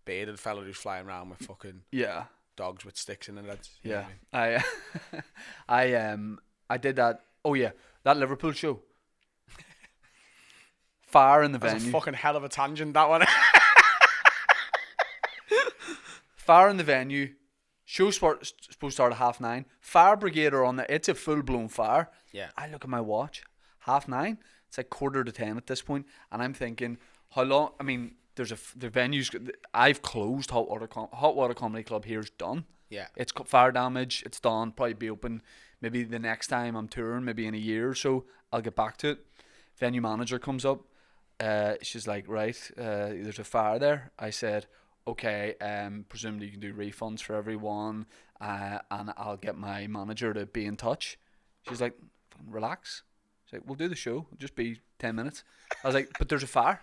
bearded fella who's flying around with fucking dogs with sticks in their heads. You know what I mean? I did that. Oh yeah, that Liverpool show. Fire in the That's venue. a fucking hell of a tangent, that one. Fire in the venue. Show's supposed to start at 9:30. Fire brigade are on there. It's a full-blown fire. Yeah. I look at my watch. 9:30. It's like 9:45 at this point, and I'm thinking, how long? I mean, the venues. I've closed Hot Water Comedy Club here's done. Yeah. It's fire damage. It's done. Probably be open. Maybe the next time I'm touring, maybe in a year or so, I'll get back to it. Venue manager comes up. She's like, right, there's a fire there. I said, okay, presumably you can do refunds for everyone, and I'll get my manager to be in touch. She's like, relax. She's like, we'll do the show. It'll just be 10 minutes. I was like, but there's a fire.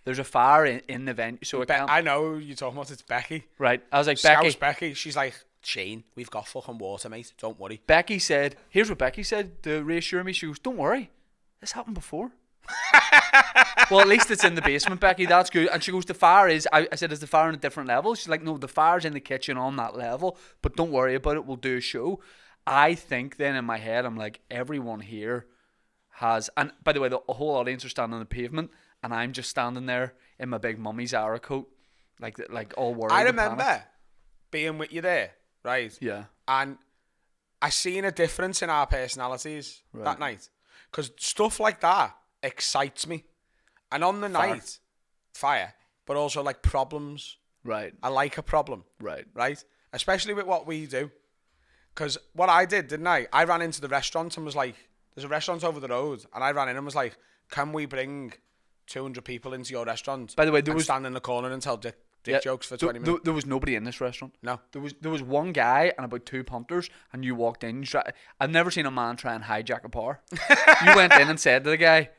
There's a fire in the venue. So I know who you're talking about. It's Becky. Right. I was like, Scouse Becky. She's like, Shane, we've got fucking water, mate. Don't worry. Becky said, here's what Becky said to reassure me. She goes, don't worry. This happened before. Well, at least it's in the basement, Becky. That's good. And she goes, the fire is, I said, is the fire on a different level? She's like, no, the fire's in the kitchen on that level, but don't worry about it. We'll do a show. I think then in my head, I'm like, everyone here has, and by the way, the whole audience are standing on the pavement, and I'm just standing there in my big mummy's Zara coat, like all worried. I remember being with you there, right? Yeah. And I seen a difference in our personalities that night. Because stuff like that excites me. And on the night, fire, but also like problems. Right. I like a problem. Right. Right? Especially with what we do. Because what I did, didn't I? I ran into the restaurant and was like, there's a restaurant over the road. And I ran in and was like, can we bring 200 people into your restaurant? By the way, there was stand in the corner and tell dick jokes for 20 minutes. There was nobody in this restaurant. No. There was one guy and about 2 punters, and you walked in. I've never seen a man try and hijack a bar. You went in and said to the guy,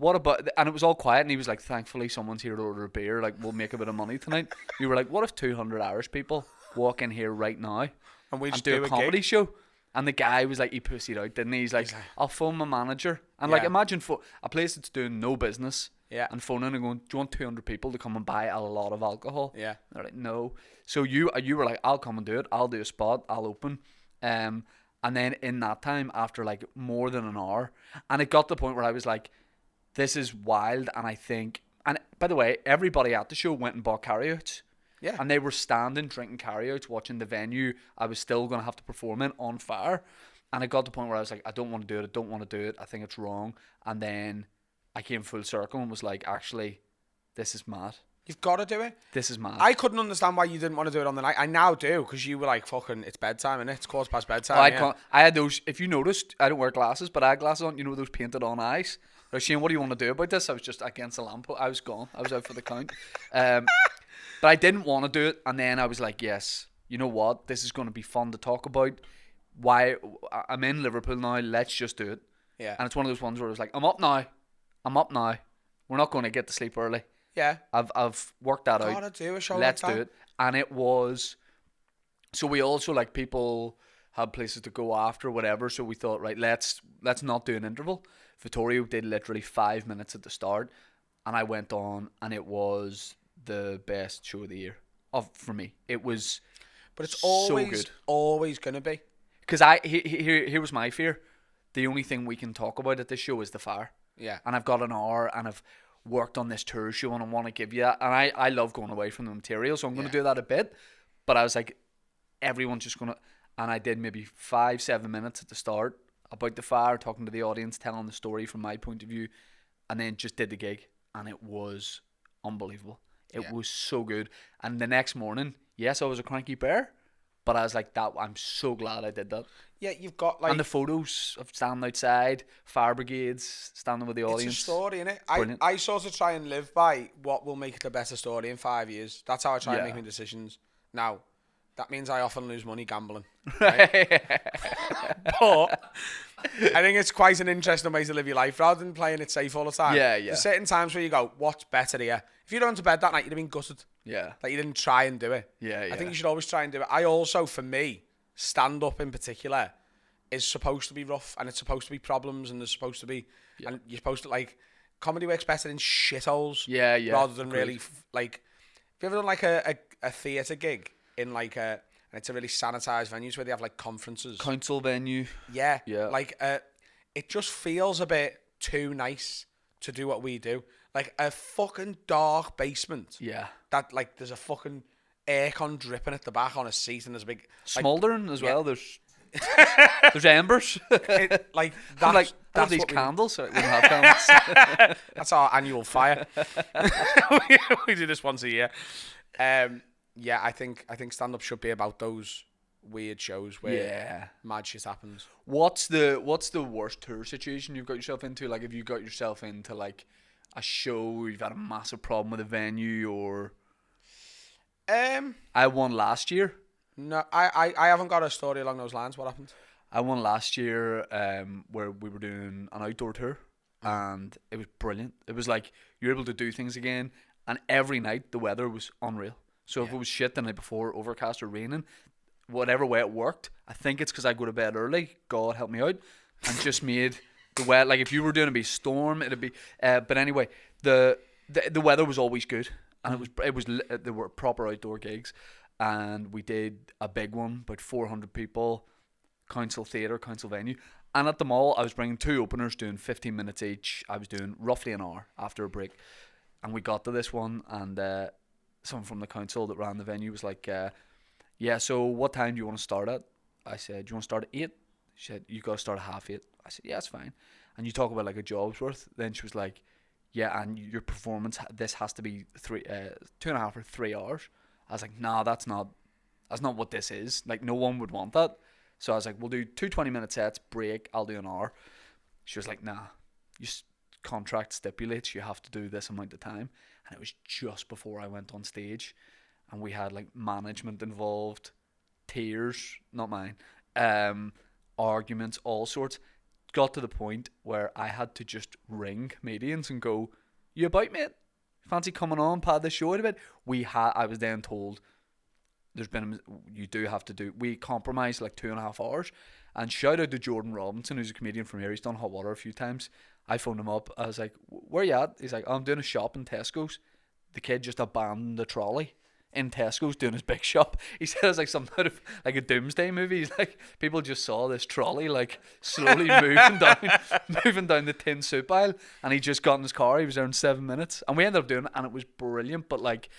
what about, and it was all quiet, and he was like, thankfully someone's here to order a beer, like we'll make a bit of money tonight. You were like, what if 200 Irish people walk in here right now and we just do a comedy gig? Show? And the guy was like, he pussied out, didn't he? He's like, I'll phone my manager. And like, imagine a place that's doing no business and phoning and going, do you want 200 people to come and buy a lot of alcohol? Yeah. They're like, no. So you were like, I'll come and do it. I'll do a spot. I'll open. And then in that time, after like more than an hour, and it got to the point where I was like, this is wild. And I think, and by the way, everybody at the show went and bought carryouts. Yeah. And they were standing, drinking carryouts, watching the venue I was still going to have to perform in on fire. And it got to the point where I was like, I don't want to do it. I don't want to do it. I think it's wrong. And then I came full circle and was like, actually, this is mad. You've got to do it. This is mad. I couldn't understand why you didn't want to do it on the night. I now do, because you were like, fucking, it's bedtime, and it's 15:15 bedtime. I had those, if you noticed, I don't wear glasses, but I had glasses on, you know, those painted on eyes. I was saying, what do you want to do about this? I was just against the lamp. I was gone. I was out for the count. But I didn't want to do it. And then I was like, yes, you know what? This is going to be fun to talk about. Why I'm in Liverpool now. Let's just do it. Yeah. And it's one of those ones where I was like, I'm up now. We're not going to get to sleep early. Yeah. I've worked that out. Gotta do a show Let's like that. do it. And it was, so we also, like, people had places to go after, whatever. So we thought, right, let's not do an interval. Vittorio did literally 5 minutes at the start, and I went on, and it was the best show of the year for me. It was, but it's always gonna be. Because here was my fear. The only thing we can talk about at this show is the fire. Yeah. And I've got an hour, and I've worked on this tour show, and I want to give you that. And I love going away from the material, so I'm going to do that a bit. But I was like, everyone's just going to, and I did maybe 5-7 minutes at the start about the fire, talking to the audience, telling the story from my point of view, and then just did the gig, and it was unbelievable. It was so good. And the next morning, yes, I was a cranky bear, But I was like, I'm so glad I did that. Yeah, you've got like... And the photos of standing outside, fire brigades, standing with the audience. It's a story, innit? Brilliant. I sort of try and live by what will make it a better story in 5 years. That's how I try and make my decisions. Now, that means I often lose money gambling. Right? But I think it's quite an interesting way to live your life rather than playing it safe all the time. Yeah. There's certain times where you go, what's better here? If you'd gone to bed that night, you'd have been gutted. Yeah. Like, you didn't try and do it. Yeah. I think you should always try and do it. I also, for me, stand-up in particular is supposed to be rough, and it's supposed to be problems, and there's supposed to be... Yeah. And you're supposed to, like... Comedy works better in shitholes. Yeah. Rather than Agreed. really, like... Have you ever done, like, a theatre gig in, like, a... And it's a really sanitised venues where they have, like, conferences. Council venue. Yeah. Yeah. Like, it just feels a bit too nice to do what we do. Like, a fucking dark basement. Yeah. That, like, there's a fucking aircon dripping at the back on a seat, and there's a big... Like, Smouldering as well. There's embers. Like, that's, I'm like, that's these what candles. So we don't have candles. That's our annual fire. we do this once a year. Yeah, I think stand-up should be about those weird shows where mad shit happens. What's the worst tour situation you've got yourself into? Like, have you got yourself into like a show, you've had a massive problem with a venue, or... I won last year. No, I haven't got a story along those lines. What happened? I won last year where we were doing an outdoor tour, and it was brilliant. It was like you're able to do things again, and every night the weather was unreal. So if it was shit the night before, overcast or raining, whatever way it worked, I think it's because I go to bed early, God help me out, and just made the weather, like if you were doing a big storm, it'd be, but anyway, the weather was always good, and there were proper outdoor gigs, and we did a big one, about 400 people, council theatre, council venue, and at the mall, I was bringing 2 openers doing 15 minutes each. I was doing roughly an hour after a break, and we got to this one, and someone from the council that ran the venue was like, so what time do you want to start at? I said, do you want to start at 8? She said, you got to start at 8:30. I said, yeah, that's fine. And you talk about like a job's worth. Then she was like, yeah, and your performance, this has to be 2.5 or 3 hours. I was like, nah, that's not what this is. Like, no one would want that. So I was like, we'll do 2 20-minute sets, break, I'll do an hour. She was like, nah, contract stipulates you have to do this amount of time. And it was just before I went on stage, and we had like management involved, tears, not mine, arguments, all sorts. Got to the point where I had to just ring comedians and go, you about, mate? Fancy coming on, pad the show out a bit? I was then told, we compromised like 2.5 hours. And shout out to Jordan Robinson, who's a comedian from here. He's done Hot Water a few times. I phoned him up. I was like, where you at? He's like, I'm doing a shop in Tesco's. The kid just abandoned the trolley in Tesco's doing his big shop. He said it's like something out of like a doomsday movie. He's like, people just saw this trolley like slowly moving down the tin soup aisle, and he just got in his car. He was there in 7 minutes, and we ended up doing it, and it was brilliant. But like,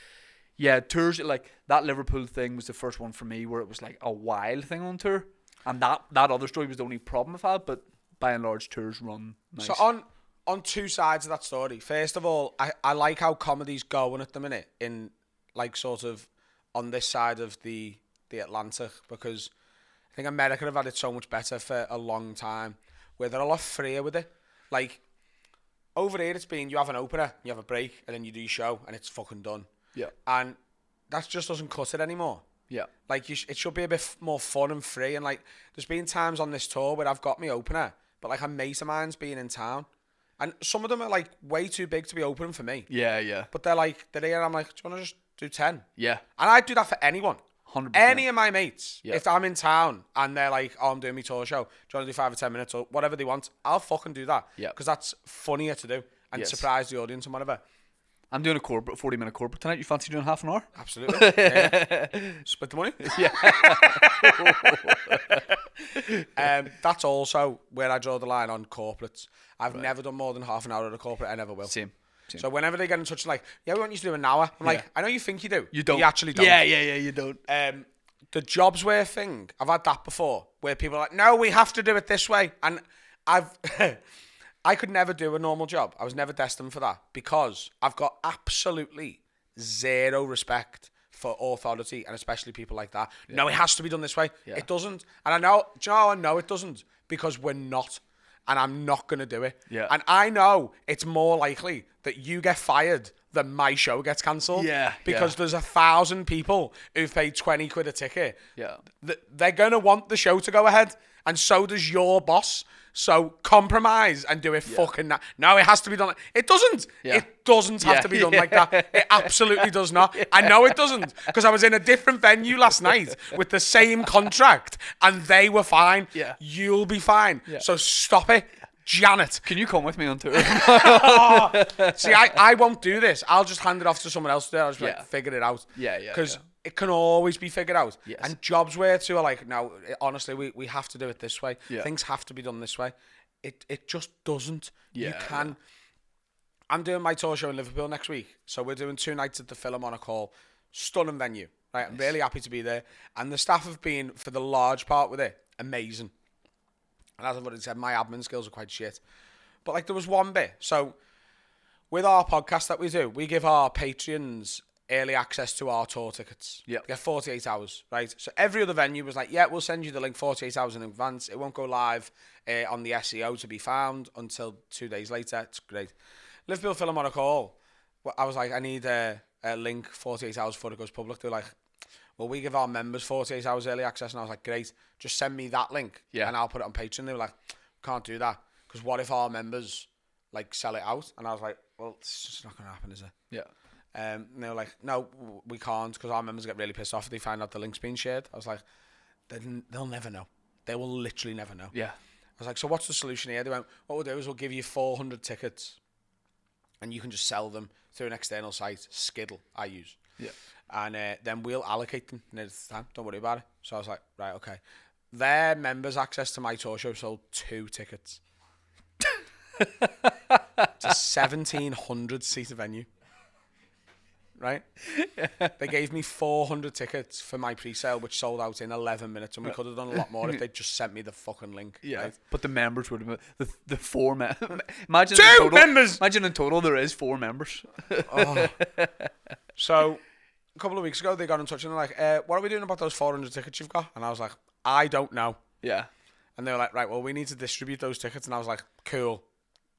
yeah, tours, like that Liverpool thing was the first one for me where it was like a wild thing on tour, and that other story was the only problem I've had. But by and large, tours run nice. So on 2 sides of that story. First of all, I like how comedy's going at the minute in like sort of on this side of the Atlantic, because I think America have had it so much better for a long time, where they're a lot freer with it. Like over here, it's been you have an opener, you have a break, and then you do your show, and it's fucking done. Yeah. And that just doesn't cut it anymore. Yeah. Like it should be a bit more fun and free. And like there's been times on this tour where I've got my opener, but like a mate of mine's been in town, and some of them are like way too big to be opening for me. Yeah. But they're here, and I'm like, do you want to just do 10? Yeah. And I'd do that for anyone. 100%. Any of my mates. Yeah. If I'm in town and they're like, oh, I'm doing my tour show, do you want to do 5 or 10 minutes or whatever they want? I'll fucking do that. Yeah. Because that's funnier to do and surprise the audience and whatever. I'm doing a 40-minute corporate tonight. You fancy doing half an hour? Absolutely. Yeah. Split the money? Yeah. That's also where I draw the line on corporates. I've never done more than half an hour at a corporate. I never will. Same. So whenever they get in touch, like, yeah, we want you to do an hour. I'm like, I know you think you do. You don't. You actually don't. Yeah, you don't. The jobs worth thing, I've had that before, where people are like, no, we have to do it this way. And I could never do a normal job. I was never destined for that because I've got absolutely zero respect for authority, and especially people like that. No, it has to be done this way. Yeah. It doesn't. And I know, do you know how I know it doesn't? Because we're not. And I'm not going to do it. Yeah. And I know it's more likely that you get fired than my show gets cancelled. Yeah, Because yeah. there's 1,000 people who've paid 20 quid a ticket. Yeah. They're going to want the show to go ahead. And so does your boss. So compromise and do it fucking No, it has to be done. It doesn't. Yeah. It doesn't have to be done like that. It absolutely does not. I know it doesn't. Because I was in a different venue last night with the same contract and they were fine. Yeah. You'll be fine. Yeah. So stop it. Janet. Can you come with me on tour? See, I won't do this. I'll just hand it off to someone else to do it. I'll just be like, figure it out. Yeah. Because it can always be figured out. Yes. And jobs where too are like, no, honestly, we have to do it this way. Yeah. Things have to be done this way. It just doesn't. You Yeah, can. I'm doing my tour show in Liverpool next week. So we're doing 2 nights at the Philharmonic Hall. Stunning venue. Right, I'm really happy to be there. And the staff have been, for the large part with it, amazing. And as I've already said, my admin skills are quite shit. But like there was one bit. So with our podcast that we do, we give our Patreons early access to our tour tickets. Yeah. They get 48 hours, right? So every other venue was like, yeah, we'll send you the link 48 hours in advance. It won't go live on the SEO to be found until 2 days later. It's great. Liverpool Philharmonic Hall, I was like, I need a link 48 hours before it goes public. They're like, well, we give our members 48 hours early access. And I was like, great, just send me that link and I'll put it on Patreon. They were like, can't do that. Because what if our members like sell it out? And I was like, well, it's just not going to happen, is it? Yeah. And they were like, no, we can't, because our members get really pissed off if they find out the link's being shared. I was like, they'll never know. They will literally never know. Yeah. I was like, so what's the solution here? They went, what we'll do is we'll give you 400 tickets and you can just sell them through an external site, Skiddle, I use. Yeah. And then we'll allocate them near the time. Don't worry about it. So I was like, right, okay. Their members' access to my tour show sold 2 tickets. It's a 1,700 seat venue. Right? They gave me 400 tickets for my pre-sale, which sold out in 11 minutes, and we could have done a lot more if they'd just sent me the fucking link. Yeah. Right? But the members would have been the 4 imagine 2 in total, members! Imagine in total there is 4 members. Oh. So a couple of weeks ago, they got in touch and they're like, what are we doing about those 400 tickets you've got? And I was like, I don't know. Yeah. And they were like, right, well, we need to distribute those tickets. And I was like, cool,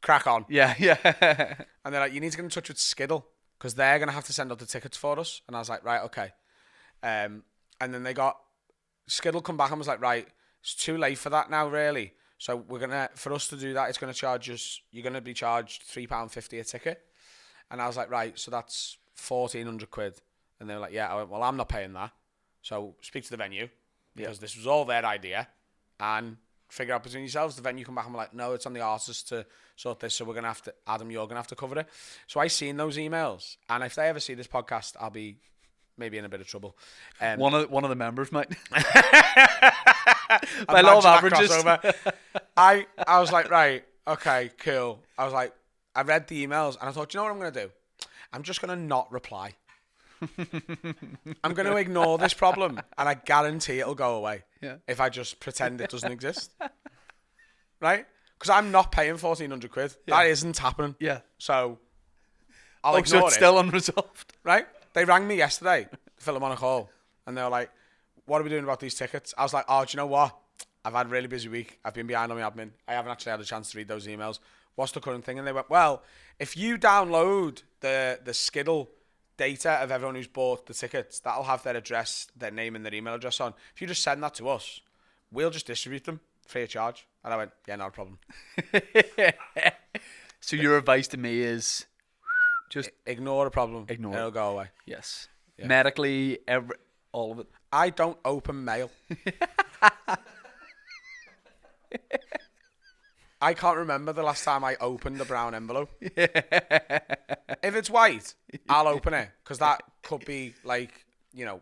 crack on. Yeah. And they're like, you need to get in touch with Skiddle because they're going to have to send out the tickets for us. And I was like, right, okay. And then Skiddle come back and was like, right, it's too late for that now, really. So for us to do that, it's going to charge us, you're going to be charged £3.50 a ticket. And I was like, right, so that's 1,400 quid. And they were like, yeah. I went, well, I'm not paying that. So speak to the venue because this was all their idea and figure out between yourselves. The venue come back and we're like, no, it's on the artist to sort this. So we're going to have to, Adam, you're going to have to cover it. So I seen those emails. And if they ever see this podcast, I'll be maybe in a bit of trouble. One of the members might. By law of averages. I was like, right, okay, cool. I was like, I read the emails and I thought, you know what I'm going to do? I'm just going to not reply. I'm going to ignore this problem and I guarantee it'll go away if I just pretend it doesn't exist. Right? Because I'm not paying 1,400 quid. That isn't happening. Yeah. So I'll ignore so it's it. still unresolved. Right? They rang me yesterday, Philharmonic Hall, and they were like, what are we doing about these tickets? I was like, oh, do you know what? I've had a really busy week. I've been behind on my admin. I haven't actually had a chance to read those emails. What's the current thing? And they went, well, if you download the Skiddle data of everyone who's bought the tickets, that'll have their address, their name and their email address on. If you just send that to us, we'll just distribute them free of charge. And I went, yeah, not a problem. So your advice to me is just ignore the problem. Ignore It'll it. go away. Yes. Yeah. Medically, all of it. I don't open mail. I can't remember the last time I opened a brown envelope. If it's white, I'll open it because that could be like,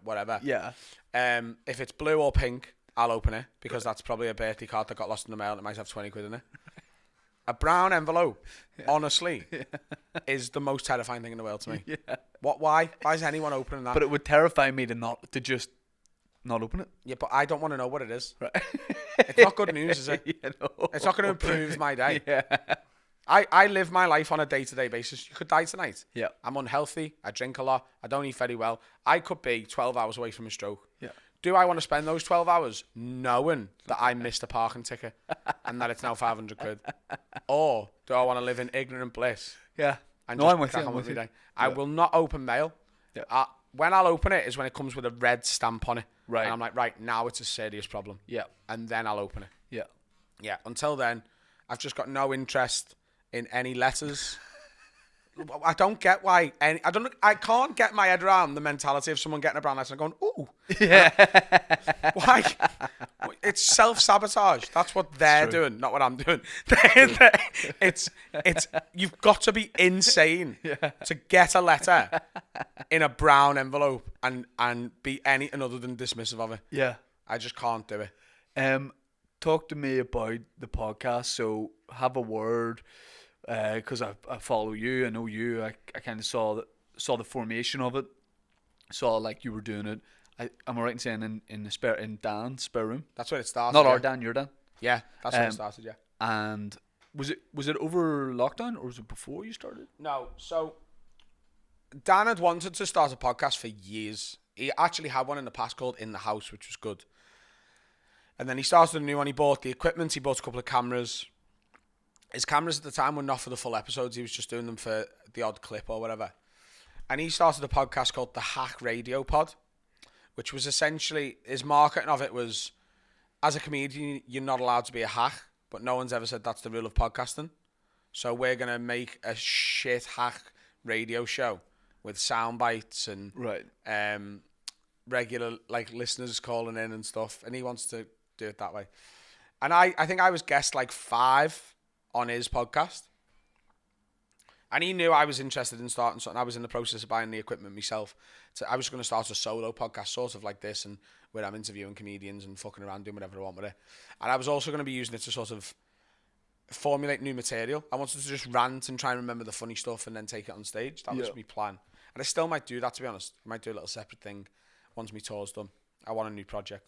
whatever. Yeah. If it's blue or pink, I'll open it because that's probably a birthday card that got lost in the mail and it might have 20 quid in it. A brown envelope, honestly, is the most terrifying thing in the world to me. Yeah. Why? Why is anyone opening that? But it would terrify me to just not open it. Yeah, but I don't want to know what it is. Right. It's not good news, is it? Yeah, no. It's not going to improve my day. Yeah. I live my life on a day-to-day basis. You could die tonight. Yeah. I'm unhealthy. I drink a lot. I don't eat very well. I could be 12 hours away from a stroke. Yeah. Do I want to spend those 12 hours knowing that I missed a parking ticket and that it's now 500 quid? Or do I want to live in ignorant bliss? Yeah. And No, just I'm with crack you. on I'm with my you. day? I will not open mail. Yeah. When I'll open it is when it comes with a red stamp on it. Right. And I'm like, right, now it's a serious problem. Yeah. And then I'll open it. Yeah. Yeah. Until then, I've just got no interest in any letters. I don't get why I can't get my head around the mentality of someone getting a brown letter and going, ooh. Yeah. Why? It's self-sabotage. That's what they're doing, not what I'm doing. It's you've got to be insane to get a letter in a brown envelope and be anything other than dismissive of it. Yeah. I I just can't do it. Talk to me about the podcast. So have a word, because I follow you. I know you. I kind of saw the formation of it. Saw like you were doing it. Am I right in saying in Dan's spare room? That's where it started. Not yeah. our Dan, your Dan. Yeah, that's where it started, yeah. And was it over lockdown or was it before you started? No, so Dan had wanted to start a podcast for years. He actually had one in the past called In the House, which was good. And then he started a new one. He bought the equipment. He bought a couple of cameras. His cameras at the time were not for the full episodes. He was just doing them for the odd clip or whatever. And he started a podcast called The Hack Radio Pod, which was essentially, his marketing of it was, as a comedian, you're not allowed to be a hack, but no one's ever said that's the rule of podcasting. So we're going to make a shit hack radio show with sound bites and Right. regular like listeners calling in and stuff. And he wants to do it that way. And I think I was guest like 5 on his podcast. And he knew I was interested in starting something. I was in the process of buying the equipment myself. So I was going to start a solo podcast sort of like this, and where I'm interviewing comedians and fucking around doing whatever I want with it. And I was also going to be using it to sort of formulate new material. I wanted to just rant and try and remember the funny stuff and then take it on stage. That was my plan. And I still might do that, to be honest. I might do a little separate thing once my tour's done. I want a new project.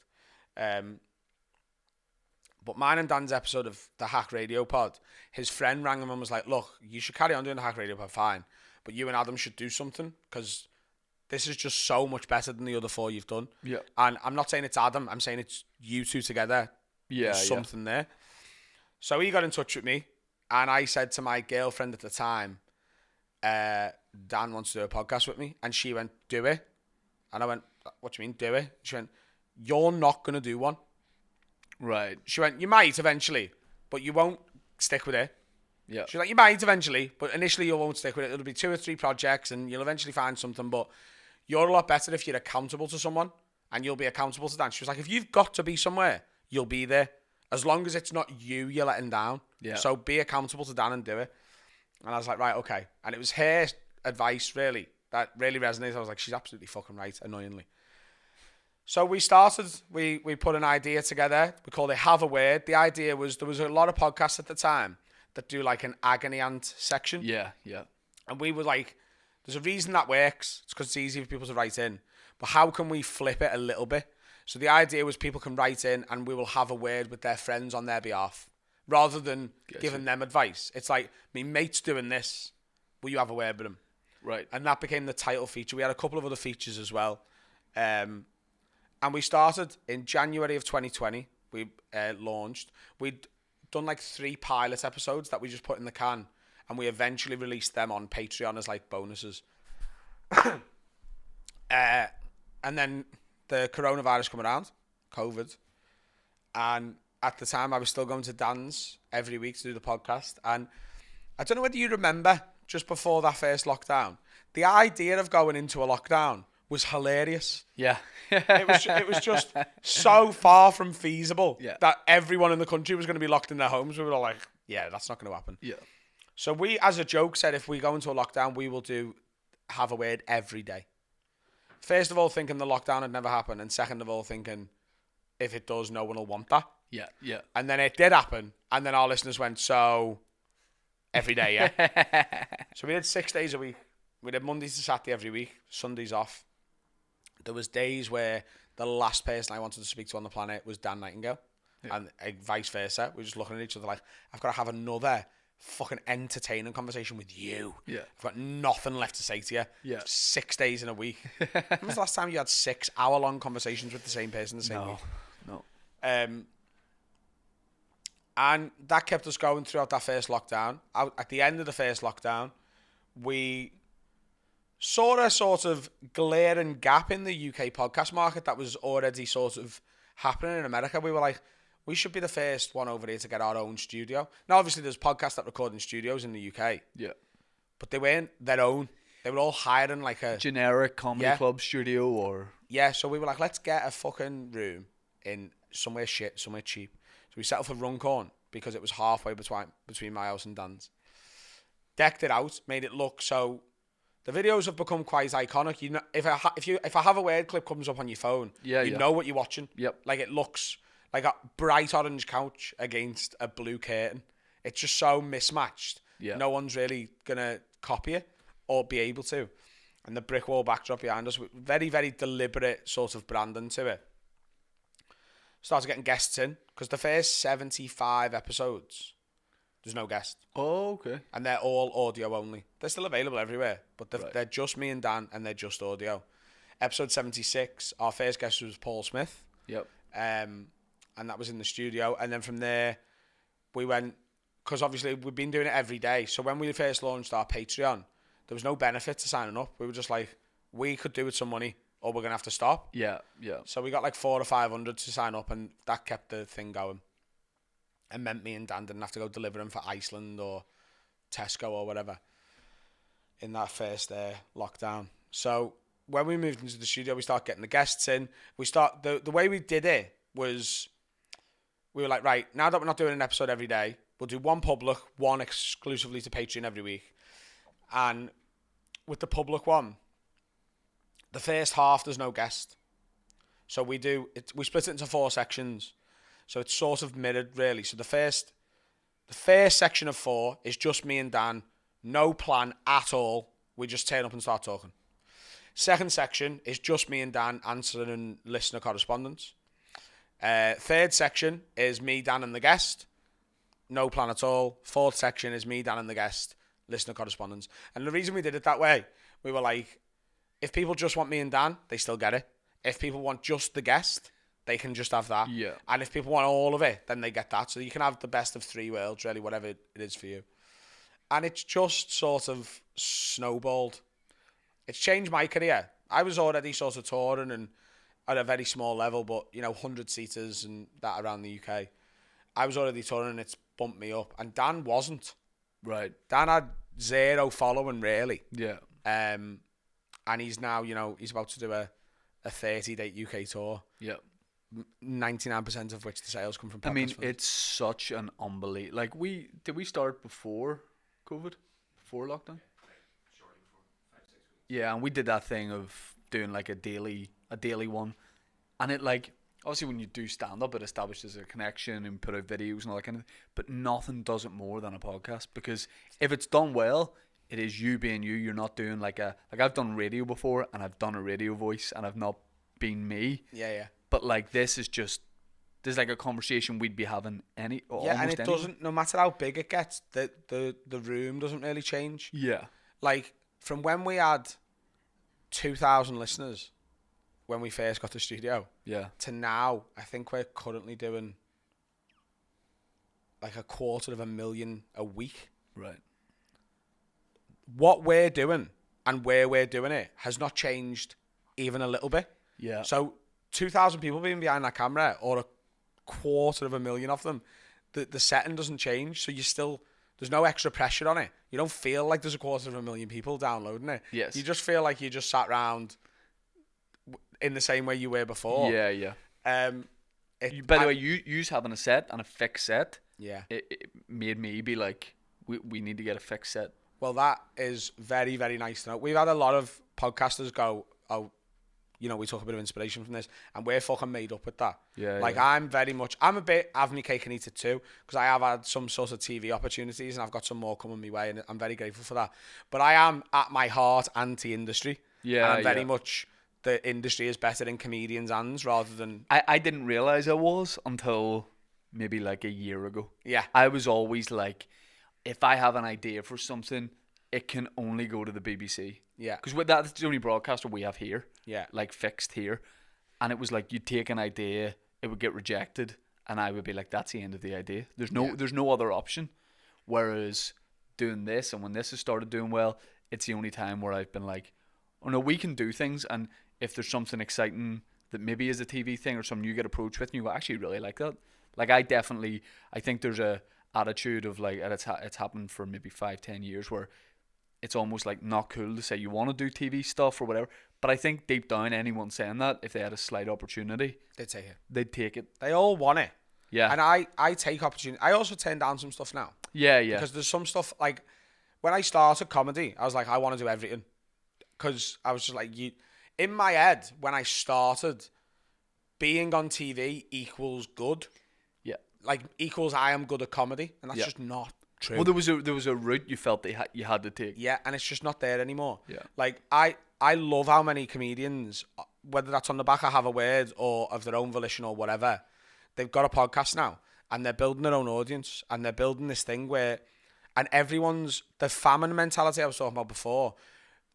But mine and Dan's episode of the Hack Radio Pod, his friend rang him and was like, look, you should carry on doing the Hack Radio Pod, fine. But you and Adam should do something, because this is just so much better than the other 4 you've done. Yeah. And I'm not saying it's Adam, I'm saying it's you two together. Yeah. There's something there. So he got in touch with me, and I said to my girlfriend at the time, Dan wants to do a podcast with me. And she went, do it. And I went, what do you mean, do it? She went, you're not going to do one. Right. She went, you might eventually, but you won't stick with it. Yeah. She's like, you might eventually, but initially you won't stick with it. It'll be 2 or 3 projects and you'll eventually find something, but you're a lot better if you're accountable to someone, and you'll be accountable to Dan. She was like, if you've got to be somewhere, you'll be there. As long as it's not you're letting down. Yeah. So be accountable to Dan and do it. And I was like, right, okay. And it was her advice, really, that really resonated. I was like, she's absolutely fucking right, annoyingly. So we started, we put an idea together. We called it Have a Word. The idea was, there was a lot of podcasts at the time that do like an agony aunt section. Yeah. Yeah. And we were like, there's a reason that works. It's because it's easy for people to write in. But how can we flip it a little bit? So the idea was people can write in and we will have a word with their friends on their behalf, rather than giving them advice. It's like, my mate's doing this, will you have a word with him? Right. And that became the title feature. We had a couple of other features as well. And we started in January of 2020. We launched. We'd done like 3 pilot episodes that we just put in the can, and we eventually released them on Patreon as like bonuses. And then the coronavirus come around, COVID. And at the time, I was still going to Dan's every week to do the podcast. And I don't know whether you remember, just before that first lockdown, the idea of going into a lockdown was hilarious. Yeah. It was just so far from feasible that everyone in the country was going to be locked in their homes. We were all like, yeah, that's not going to happen. Yeah. So we, as a joke, said if we go into a lockdown, we will have a word every day. First of all, thinking the lockdown had never happened, and second of all, thinking if it does, no one will want that. Yeah. Yeah. And then it did happen, and then our listeners went, so every day, yeah. So we did 6 days a week. We did Monday to Saturday every week, Sundays off. There was days where the last person I wanted to speak to on the planet was Dan Nightingale, and vice versa. We were just looking at each other like, I've got to have another fucking entertaining conversation with you. Yeah. I've got nothing left to say to you. Yeah. 6 days in a week. When was the last time you had 6 hour-long conversations with the same person the same week? No. And that kept us going throughout that first lockdown. At the end of the first lockdown, we saw a sort of glaring gap in the UK podcast market that was already sort of happening in America. We were like, we should be the first one over here to get our own studio. Now, obviously, there's podcasts that record in studios in the UK. Yeah. But they weren't their own. They were all hiring like a generic comedy club studio or... Yeah, so we were like, let's get a fucking room in somewhere shit, somewhere cheap. So we settled for Runcorn because it was halfway between my house and Dan's. Decked it out, made it look so... The videos have become quite iconic. You know, if I have a word clip comes up on your phone, you know what you're watching. Yep. Like it looks like a bright orange couch against a blue curtain. It's just so mismatched. Yeah. No one's really gonna copy it or be able to. And the brick wall backdrop behind us, very, very deliberate sort of branding to it. Started getting guests in because the first 75 episodes, there's no guest. Oh, okay. And they're all audio only. They're still available everywhere, but they're just me and Dan, and they're just audio. Episode 76, our first guest was Paul Smith. Yep. And that was in the studio. And then from there, we went, because obviously we've been doing it every day. So when we first launched our Patreon, there was no benefit to signing up. We were just like, we could do with some money, or we're going to have to stop. Yeah, yeah. So we got like 400 or 500 to sign up, and that kept the thing going. And meant me and Dan didn't have to go deliver them for Iceland or Tesco or whatever in that first lockdown. So when we moved into the studio, we started getting the guests in. The way we did it was, we were like, right, now that we're not doing an episode every day, we'll do one public, one exclusively to Patreon every week. And with the public one, the first half, there's no guest. So we split it into 4 sections. So it's sort of mirrored, really. So the first section of 4 is just me and Dan. No plan at all. We just turn up and start talking. Second section is just me and Dan answering listener correspondence. Third section is me, Dan, and the guest. No plan at all. Fourth section is me, Dan, and the guest. Listener correspondence. And the reason we did it that way, we were like, if people just want me and Dan, they still get it. If people want just the guest, they can just have that. Yeah. And if people want all of it, then they get that. So you can have the best of 3 worlds, really, whatever it is for you. And it's just sort of snowballed. It's changed my career. I was already sort of touring and at a very small level, but, 100-seaters and that around the UK. I was already touring and it's bumped me up. And Dan wasn't. Right. Dan had 0 following, really. Yeah. And he's now, he's about to do a 30-date UK tour. Yeah. 99% of which the sales come from podcasts. I mean, it's such an unbelievable... Like, did we start before COVID? Before lockdown? Shortly before 5-6 weeks. Yeah, and we did that thing of doing like a daily one. And it like... Obviously, when you do stand-up, it establishes a connection and put out videos and all that kind of thing. But nothing does it more than a podcast. Because if it's done well, it is you being you. You're not doing like I've done radio before, and I've done a radio voice, and I've not been me. Yeah. But like this is like a conversation we'd be having and it doesn't, no matter how big it gets, the room doesn't really change. Yeah. Like from when we had 2,000 listeners when we first got the studio, to now, I think we're currently doing like 250,000 a week. Right. What we're doing and where we're doing it has not changed even a little bit. Yeah. So 2,000 people being behind that camera, or 250,000 of them, the setting doesn't change. So there's no extra pressure on it. You don't feel like there's 250,000 people downloading it. Yes. You just feel like you just sat around in the same way you were before. Yeah. By the way, you having a set and a fixed set. Yeah. It made me be like, we need to get a fixed set. Well, that is very, very nice to know. We've had a lot of podcasters go, we took a bit of inspiration from this, and we're fucking made up with that. Yeah. I'm a bit have me cake and eat it too, because I have had some sort of TV opportunities, and I've got some more coming my way, and I'm very grateful for that. But I am, at my heart, anti-industry. Yeah. And I'm very much, the industry is better in comedians' hands rather than... I didn't realise I was until maybe like a year ago. Yeah. I was always like, if I have an idea for something, it can only go to the BBC. Yeah. Because that's the only broadcaster we have here. Yeah. Like fixed here. And it was like you'd take an idea, it would get rejected, and I would be like, that's the end of the idea. There's no other option. Whereas doing this, and when this has started doing well, it's the only time where I've been like, oh no, we can do things, and if there's something exciting that maybe is a TV thing or something you get approached with and you go, I actually really like that. Like I think there's a attitude of like, and it's happened for maybe 5-10 years where it's almost like not cool to say you want to do TV stuff or whatever. But I think deep down, anyone saying that, if they had a slight opportunity, They'd take it. they'd take it. They all want it. Yeah. And I take opportunity. I also turn down some stuff now. Yeah. Because there's some stuff, like, when I started comedy, I was like, I want to do everything. Because I was just like, in my head, when I started, being on TV equals good. Yeah. Like, equals I am good at comedy. And that's just not true. Well, there was a route you felt that you had to take. Yeah, and it's just not there anymore. Yeah. Like, I love how many comedians, whether that's on the back of Have a Word or of their own volition or whatever, they've got a podcast now and they're building their own audience and they're building this thing where, and everyone's, the famine mentality I was talking about before,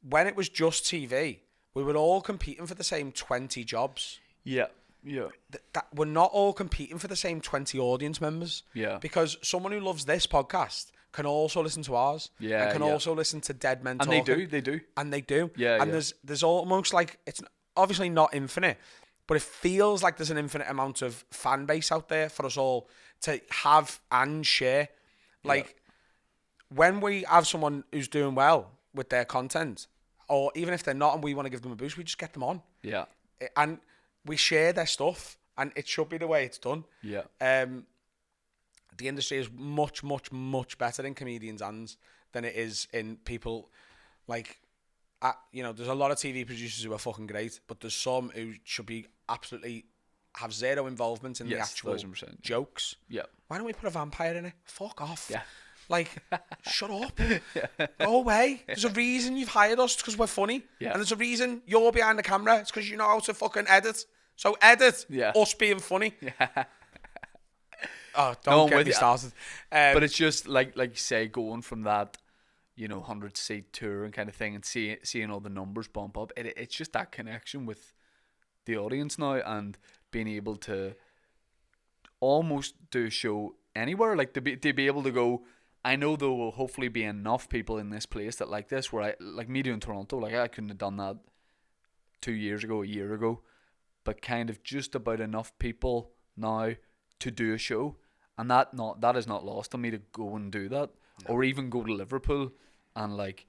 when it was just TV, we were all competing for the same 20 jobs. Yeah. Yeah. That we're not all competing for the same 20 audience members. Yeah. Because someone who loves this podcast can also listen to ours. Yeah, and can yeah. also listen to Dead Men And talking. they do. And they do. Yeah, and yeah. there's almost like, it's obviously not infinite, but it feels like there's an infinite amount of fan base out there for us all to have and share. Like, when we have someone who's doing well with their content, or even if they're not and we want to give them a boost, we just get them on. Yeah. And we share their stuff, and it should be the way it's done. Yeah. The industry is much, much, much better in comedians' hands than it is in people like, there's a lot of TV producers who are fucking great, but there's some who should be absolutely have zero involvement in the actual 1000%. jokes. Yeah. Why don't we put a vampire in it? Fuck off. Yeah. Like, shut up. Go away. There's a reason you've hired us, because we're funny. Yeah. And there's a reason you're behind the camera. It's because you know how to fucking edit. So edit us being funny. Yeah. Oh, don't get me started. But it's just like you say, going from that, 100-seat tour and kind of thing, and seeing all the numbers bump up. It's just that connection with the audience now, and being able to almost do a show anywhere, like to be able to go. I know there will hopefully be enough people in this place that like this, where I like me doing Toronto, like I couldn't have done that 2 years ago, a year ago, but kind of just about enough people now to do a show, and that is not lost on me to go and do that, or even go to Liverpool and like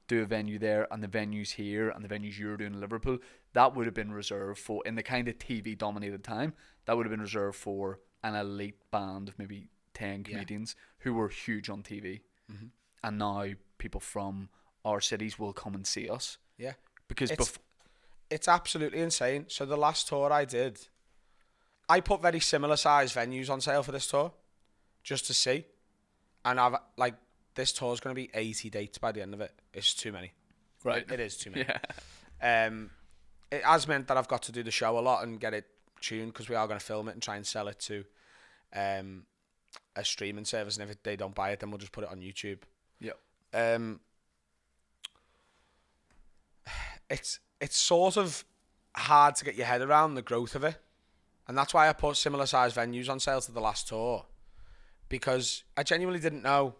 do a venue there, and the venues here and the venues you're doing in Liverpool. That would have been reserved for, in the kind of TV dominated time, that would have been reserved for an elite band of maybe 10 comedians who were huge on TV. Mm-hmm. And now people from our cities will come and see us. Yeah. Because it's absolutely insane. So the last tour I did, I put very similar sized venues on sale for this tour, just to see. And I've like, this tour's going to be 80 dates by the end of it. It's too many. Right. It is too many. Yeah. It has meant that I've got to do the show a lot and get it tuned, because we are going to film it and try and sell it to a streaming service, and if they don't buy it, then we'll just put it on YouTube. Yeah. It's sort of hard to get your head around the growth of it, and that's why I put similar sized venues on sale to the last tour, because I genuinely didn't know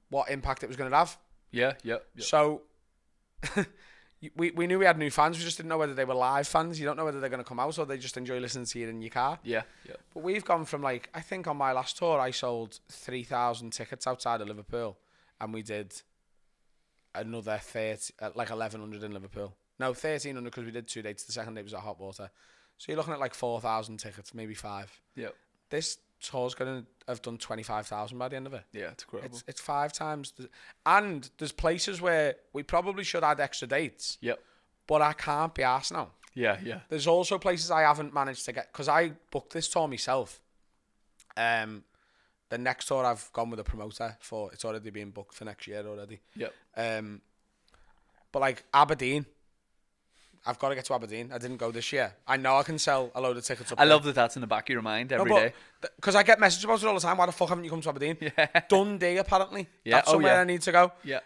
what impact it was going to have. Yeah. So we knew we had new fans. We just didn't know whether they were live fans. You don't know whether they're going to come out or they just enjoy listening to you in your car. Yeah. But we've gone from, like, I think on my last tour I sold 3,000 tickets outside of Liverpool, and we did another 1,100 in Liverpool. No, 1,300, because we did 2 dates. The second day was at Hot Water. So you're looking at like 4,000 tickets, maybe 5. Yeah. This tour's going to have done 25,000 by the end of it. Yeah, it's incredible. It's 5 times. And there's places where we probably should add extra dates. Yep. But I can't be arsed now. Yeah. There's also places I haven't managed to get, because I booked this tour myself. The next tour I've gone with a promoter for. It's already been booked for next year already. Yep. But like Aberdeen, I've got to get to Aberdeen. I didn't go this year. I know I can sell a load of tickets up I there. love that that's in the back of your mind every day. Because I get messages about it all the time. Why the fuck haven't you come to Aberdeen? Yeah. Dundee, apparently. Yeah. That's somewhere I need to go. Yeah.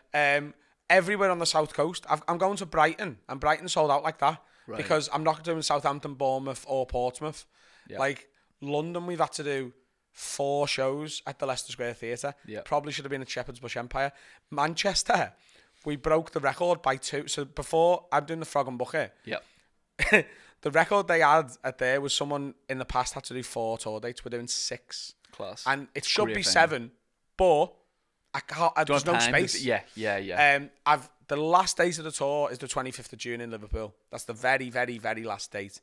Everywhere on the south coast. I'm going to Brighton, and Brighton sold out like that. Right. Because I'm not doing Southampton, Bournemouth, or Portsmouth. Yeah. Like, London, we've had to do 4 shows at the Leicester Square Theatre. Yeah. Probably should have been at Shepherd's Bush Empire. Manchester, we broke the record by 2. So before, I'm doing the Frog and Bucket. Yeah. The record they had at there was someone in the past had to do 4 tour dates. We're doing 6. Class. And it should Great be venue. 7, but I can't. There's no space. Yeah. The last date of the tour is the 25th of June in Liverpool. That's the very, very, very last date.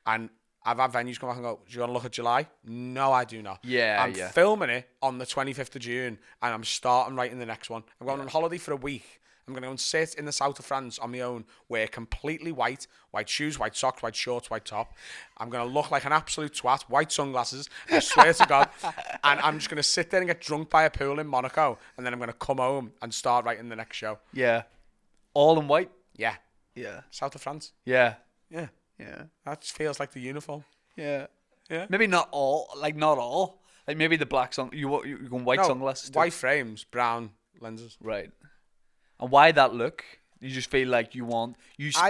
And I've had venues come back and go, do you want to look at July? No, I do not. I'm filming it on the 25th of June, and I'm starting right in the next one. I'm going on holiday for a week. I'm going to go and sit in the south of France on my own, wear completely white shoes, white socks, white shorts, white top. I'm going to look like an absolute twat, white sunglasses, I swear to God. And I'm just going to sit there and get drunk by a pool in Monaco, and then I'm going to come home and start writing the next show. Yeah. All in white? Yeah. Yeah. South of France. Yeah. Yeah. Yeah. That just feels like the uniform. Yeah. Yeah. Maybe not all. Like, not all. Like, maybe the black you're going white sunglasses too. White frames, brown lenses. Right. And why that look? You just feel like you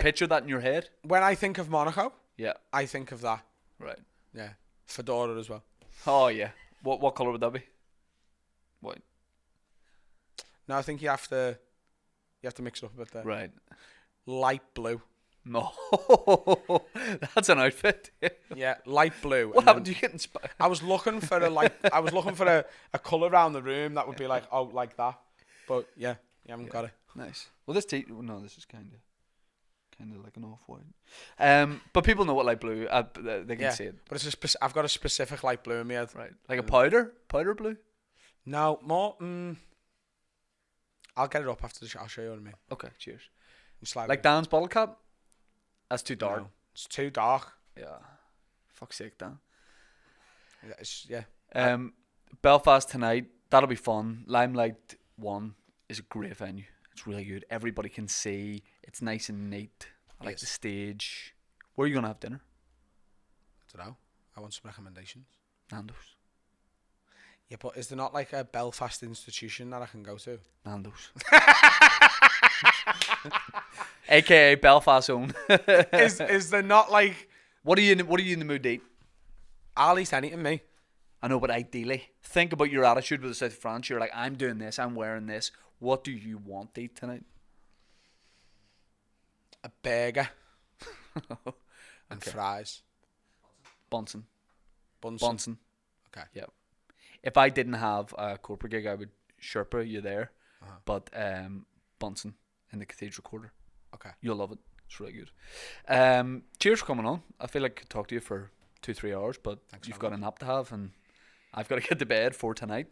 picture that in your head? When I think of Monaco, Yeah. I think of that. Right. Yeah. Fedora as well. Oh, yeah. What colour would that be? White. No, I think you have to mix it up a bit there. Right. Light blue. No. That's an outfit. Yeah, light blue. What happened to you get inspired? I was looking for a colour around the room that would be like, oh, like that. But yeah, you haven't got it. Nice. Well, this is kind of like an off-white. But people know what light blue. They can see it. But I've got a specific light blue in my head. Right. Like a powder blue. No, more. I'll get it up after the show. I'll show you what I mean. Okay. Cheers. Like Dan's bottle cap. That's too dark. No, it's too dark. Yeah. Fuck's sake, Dan. Yeah. Belfast tonight. That'll be fun. Limelight 1 is a great venue. It's really good. Everybody can see. It's nice and neat. I like the stage. Where are you going to have dinner? I don't know. I want some recommendations. Nando's. Yeah, but is there not like a Belfast institution that I can go to? Nando's. AKA Belfast own. is there not like... What are you in the mood to eat? I'll eat anything, me. I know, but ideally, think about your attitude with the South of France. You're like, I'm doing this, I'm wearing this. What do you want to eat tonight? A burger. And fries. Bunsen. Bunsen. Okay. Yeah. If I didn't have a corporate gig, I would Sherpa you there. But Bunsen in the Cathedral Quarter. Okay. You'll love it. It's really good. Cheers for coming on. I feel like I could talk to you for 2-3 hours, but you've got a nap to have, and I've got to get to bed for tonight.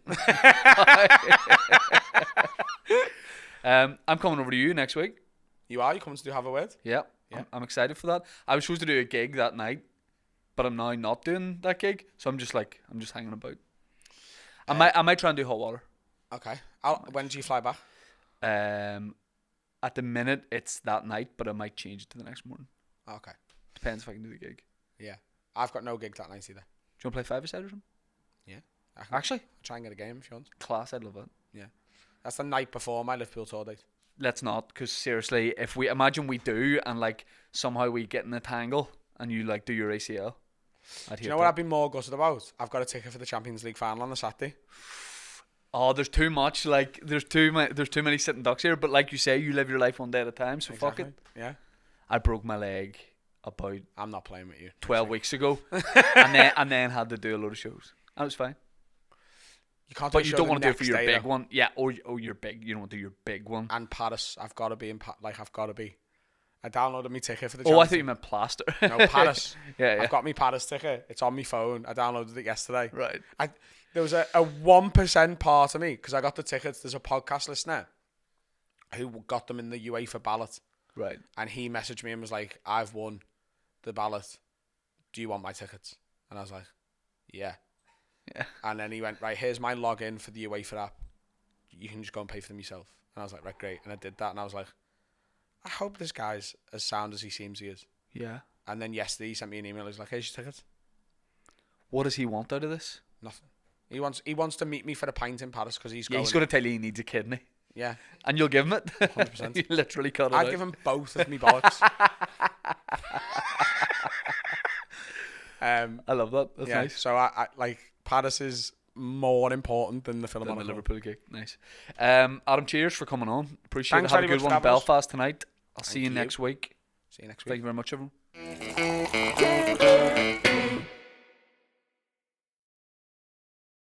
I'm coming over to you next week. You are? You coming to do Have a Word? Yeah. I'm excited for that. I was supposed to do a gig that night, but I'm now not doing that gig, so I'm just hanging about. I might try and do hot water. Okay. When do you fly back? At the minute it's that night, but I might change it to the next morning. Okay. Depends if I can do the gig. Yeah. I've got no gig that night either. Do you want to play five-a-side or something? Yeah. Actually, I'll try and get a game if you want. class. I'd love that. Yeah. That's the night before my Liverpool tour date. Let's not, because seriously, if we imagine we do and like somehow we get in a tangle and you like do your ACL, do you know what I'd be more gutted about? I've got a ticket for the Champions League final on the Saturday. Oh, there's too much. Like there's too many sitting ducks here. But like you say, you live your life one day at a time. So Exactly. fuck it. Yeah. I broke my leg about I'm not playing with you. 12 weeks ago, and then had to do a load of shows. And it was fine. You can't. But you don't want to do it for next your day, big though. one. Yeah, or your big. You don't want to do your big one. And Paris, I've got to be in. I've got to be. I downloaded my ticket for the. Oh, I Champions thought you meant plaster. No, Paris. Yeah. I've got my Paris ticket. It's on my phone. I downloaded it yesterday. Right. There was a 1% part of me, because I got the tickets. There's a podcast listener who got them in the UEFA ballot. Right. And he messaged me and was like, I've won the ballot. Do you want my tickets? And I was like, yeah. Yeah. And then he went, right, here's my login for the UEFA app. You can just go and pay for them yourself. And I was like, right, great. And I did that, and I was like, I hope this guy's as sound as he seems he is. Yeah. And then yesterday he sent me an email. He's like, "Here's your tickets." What does he want out of this? Nothing. He wants to meet me for a pint in Paris because he's Yeah, going. he's going to tell you he needs a kidney. Yeah. And you'll give him it? 100%. You literally cut it I'd out. give him both of me bollocks. I love that. That's Yeah. nice. So I like Paris is more important than the Than the Philharmonic. Liverpool gig. Nice. Adam, cheers for coming on. Appreciate Thanks it. Have a very good much one for in having us. Belfast tonight. I'll see Thank you you. next week. See you next Thank week. you very much, everyone.